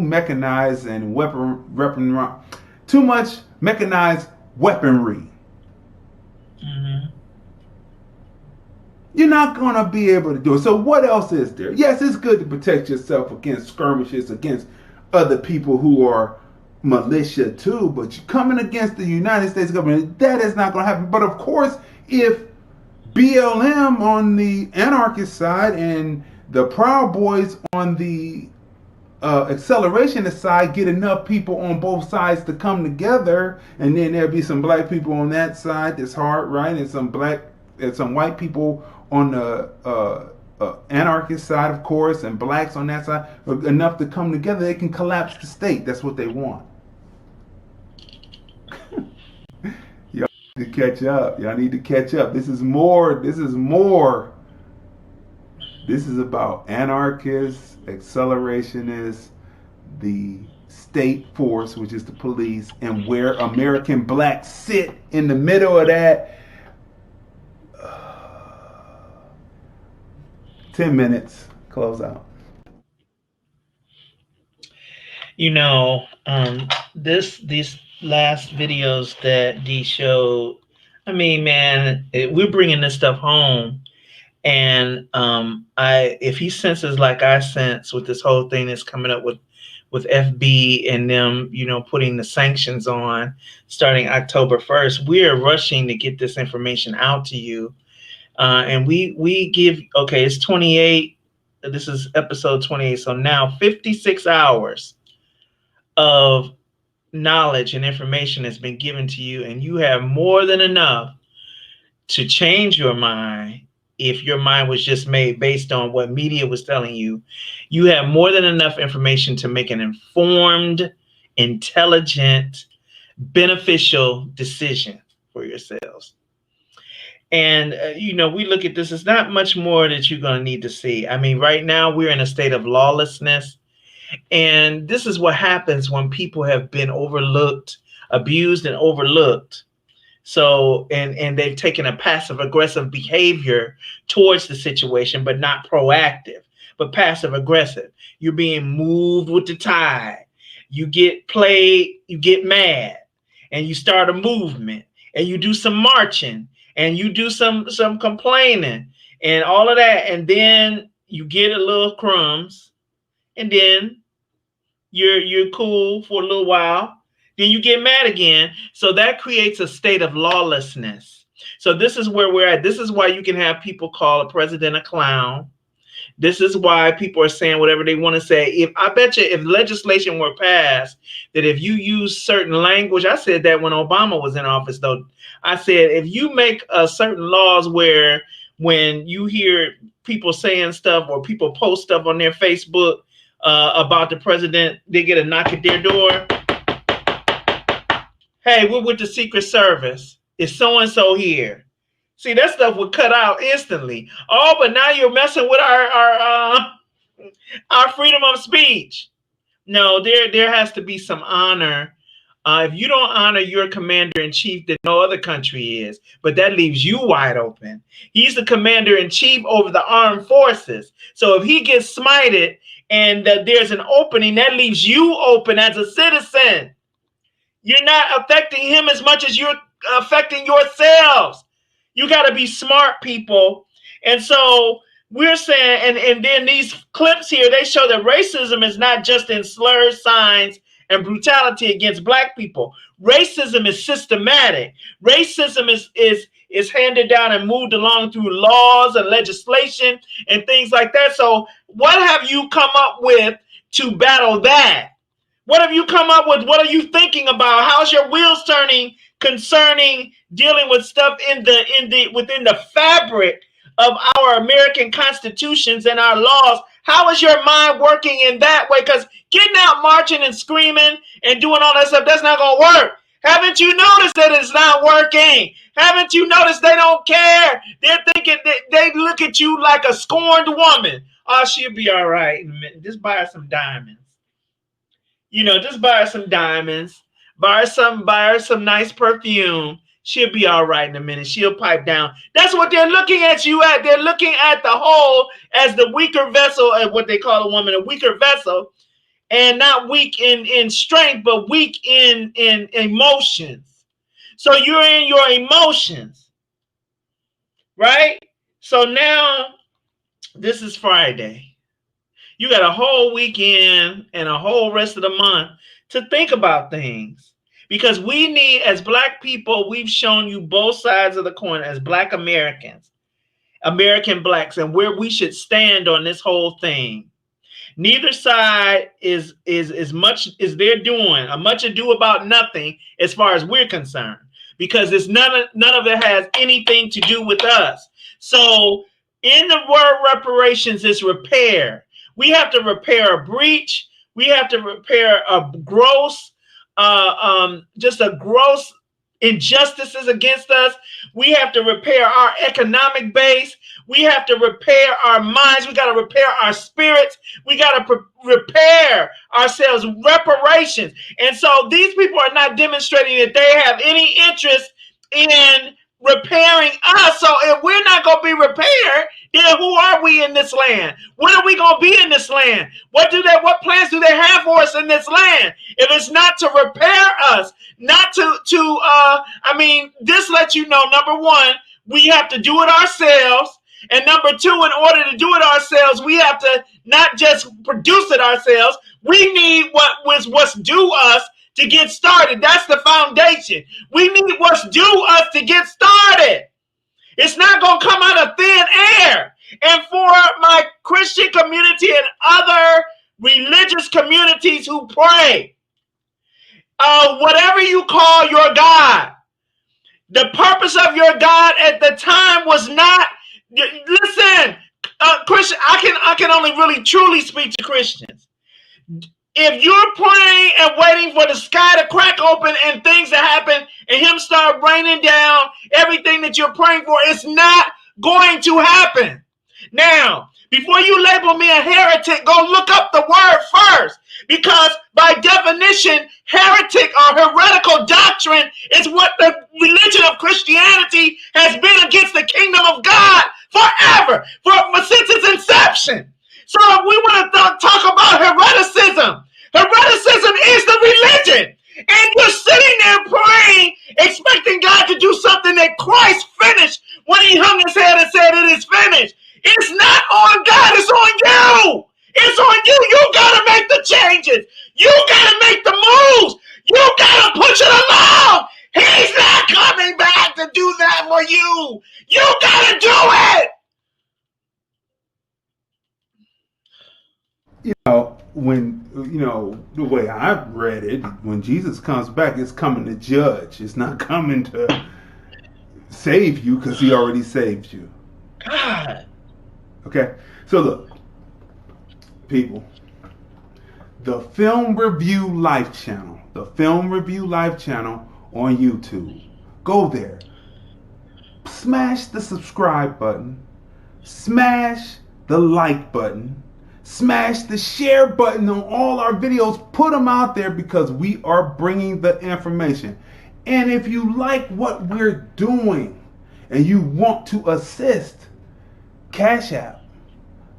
mechanized and too much mechanized weaponry. Mm-hmm. You're not gonna be able to do it. So what else is there? Yes, it's good to protect yourself against skirmishes, against other people who are militia too, but you're coming against the United States government, that is not gonna happen. But of course, if BLM on the anarchist side and the Proud Boys on the accelerationist side get enough people on both sides to come together, and then there'll be some black people on that side that's hard right, and some white people on the anarchist side, of course, and blacks on that side, enough to come together, they can collapse the state. That's what they want. To catch up. Y'all need to catch up. This is about anarchists, accelerationists, the state force, which is the police, and where American blacks sit in the middle of that. 10 minutes, close out. You know, these last videos that D showed, I mean, man, we're bringing this stuff home. And if he senses like I sense with this whole thing that's coming up with FB and them, you know, putting the sanctions on starting October 1st, we are rushing to get this information out to you. And we give, okay, it's 28. This is episode 28. So now 56 hours of knowledge and information has been given to you, and you have more than enough to change your mind. If your mind was just made based on what media was telling you, you have more than enough information to make an informed, intelligent, beneficial decision for yourselves. And, you know, we look at this, it's not much more that you're going to need to see. I mean, right now we're in a state of lawlessness. And this is what happens when people have been overlooked, abused and overlooked. So, and they've taken a passive aggressive behavior towards the situation, but not proactive, but passive aggressive. You're being moved with the tide. You get played, you get mad, and you start a movement, and you do some marching, and you do some complaining and all of that. And then you get a little crumbs, and then you're cool for a little while. Then you get mad again. So that creates a state of lawlessness. So this is where we're at. This is why you can have people call a president a clown. This is why people are saying whatever they want to say. I bet you if legislation were passed, that if you use certain language, I said that when Obama was in office, though. I said, if you make certain laws where when you hear people saying stuff or people post stuff on their Facebook about the president, they get a knock at their door. Hey, we're with the Secret Service. Is so-and-so here? See, that stuff would cut out instantly. Oh, but now you're messing with our freedom of speech. No, there has to be some honor. If you don't honor your commander-in-chief, then no other country is. But that leaves you wide open. He's the commander-in-chief over the armed forces. So if he gets smited and there's an opening, that leaves you open as a citizen. You're not affecting him as much as you're affecting yourselves. You got to be smart, people. And so we're saying, and then these clips here, they show that racism is not just in slurs, signs, and brutality against black people. Racism is systematic. Racism is handed down and moved along through laws and legislation and things like that. So what have you come up with to battle that? What have you come up with? What are you thinking about? How's your wheels turning concerning dealing with stuff within the fabric of our American constitutions and our laws? How is your mind working in that way? Because getting out marching and screaming and doing all that stuff, that's not going to work. Haven't you noticed that it's not working? Haven't you noticed they don't care? They're thinking that they look at you like a scorned woman. Oh, she'll be all right in a minute. Just buy her some diamonds. You know, just buy her some diamonds. Buy her some nice perfume. She'll be all right in a minute. She'll pipe down. That's what they're looking at you at. They're looking at the whole as the weaker vessel, what they call a woman, a weaker vessel, and not weak in strength, but weak in emotions. So you're in your emotions, right? So now this is Friday. You got a whole weekend and a whole rest of the month to think about things. Because we need, as black people, we've shown you both sides of the coin as black Americans, American blacks, and where we should stand on this whole thing. Neither side is much as they're doing, a much ado about nothing as far as we're concerned, because it's none of it has anything to do with us. So in the word reparations is repair. We have to repair a breach. We have to repair a gross, just a gross injustices against us. We have to repair our economic base. We have to repair our minds. We got to repair our spirits. We got to repair ourselves, reparations. And so these people are not demonstrating that they have any interest in repairing us. So if we're not going to be repaired, then who are we in this land? When are we going to be in this land? What plans do they have for us in this land? If it's not to repair us, not this lets you know, number one, we have to do it ourselves. And number two, in order to do it ourselves, we have to not just produce it ourselves. We need what's due us to get started. That's the foundation. We need what's due us to get started. It's not going to come out of thin air. And for my Christian community and other religious communities who pray, whatever you call your God, the purpose of your God at the time was not, listen, Christian, I can only really truly speak to Christians. If you're praying and waiting for the sky to crack open and things to happen and him start raining down everything that you're praying for, it's not going to happen. Now, before you label me a heretic, go look up the word first, because by definition, heretic or heretical doctrine is what the religion of Christianity has been against the kingdom of God forever, since its inception. So if we want to talk about hereticism is the religion. And you're sitting there praying, expecting God to do something that Christ finished when he hung his head and said it is finished. It's not on God, it's on you. It's on you. You got to make the changes. You got to make the moves. You got to push it along. He's not coming back to do that for you. You got to do it. The way I've read it, when Jesus comes back, it's coming to judge. It's not coming to save you, because he already saved you. God. Okay? So look, people, the Film Review Life channel on YouTube, go there, smash the subscribe button, smash the like button, smash the share button on all our videos. Put them out there, because we are bringing the information. And if you like what we're doing and you want to assist, Cash App,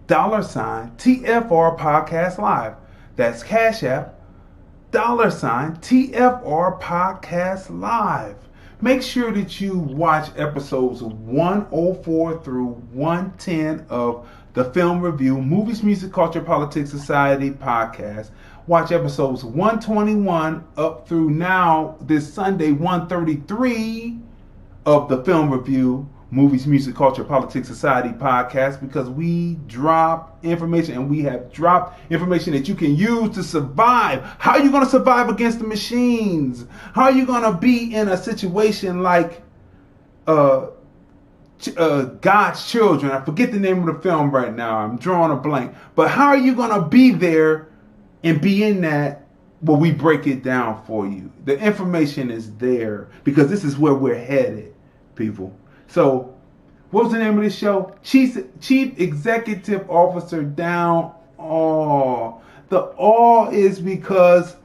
$TFR Podcast Live. That's Cash App, $TFR Podcast Live. Make sure that you watch episodes 104 through 110 of the Film Review, Movies, Music, Culture, Politics, Society podcast. Watch episodes 121 up through now, this Sunday, 133 of the Film Review, Movies, Music, Culture, Politics, Society podcast, because we drop information, and we have dropped information that you can use to survive. How are you going to survive against the machines? How are you going to be in a situation like God's Children? I forget the name of the film right now. I'm drawing a blank. But how are you going to be there and be in that? Well, we break it down for you. The information is there, because this is where we're headed, people. So, what was the name of this show? Chief Executive Officer Down All. The all is because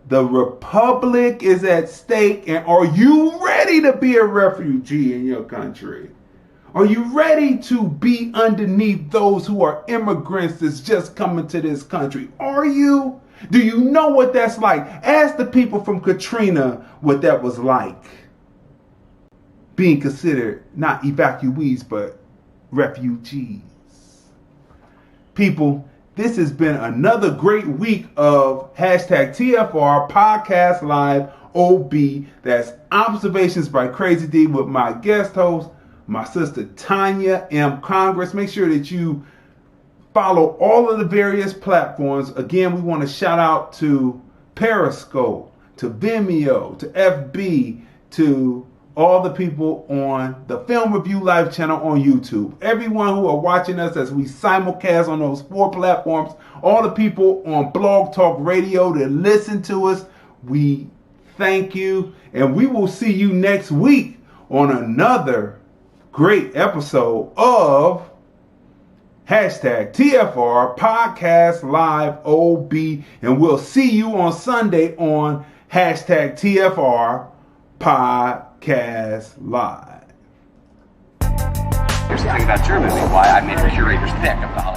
the Republic is at stake. And are you ready to be a refugee in your country? Are you ready to be underneath those who are immigrants that's just coming to this country? Are you? Do you know what that's like? Ask the people from Katrina what that was like. Being considered not evacuees, but refugees. People, this has been another great week of hashtag TFR Podcast Live OB. That's Observations by Crazy D with my guest host, my sister Tanya M. Congress. Make sure that you follow all of the various platforms. Again, we want to shout out to Periscope, to Vimeo, to FB, to all the people on the Film Review Live channel on YouTube. Everyone who are watching us as we simulcast on those 4 platforms. All the people on Blog Talk Radio that listen to us. We thank you, and we will see you next week on another great episode of hashtag TFR Podcast Live OB, and we'll see you on Sunday on hashtag TFR Podcast Live. Here's the thing about your movie, why I made the curator's pick of the holiday.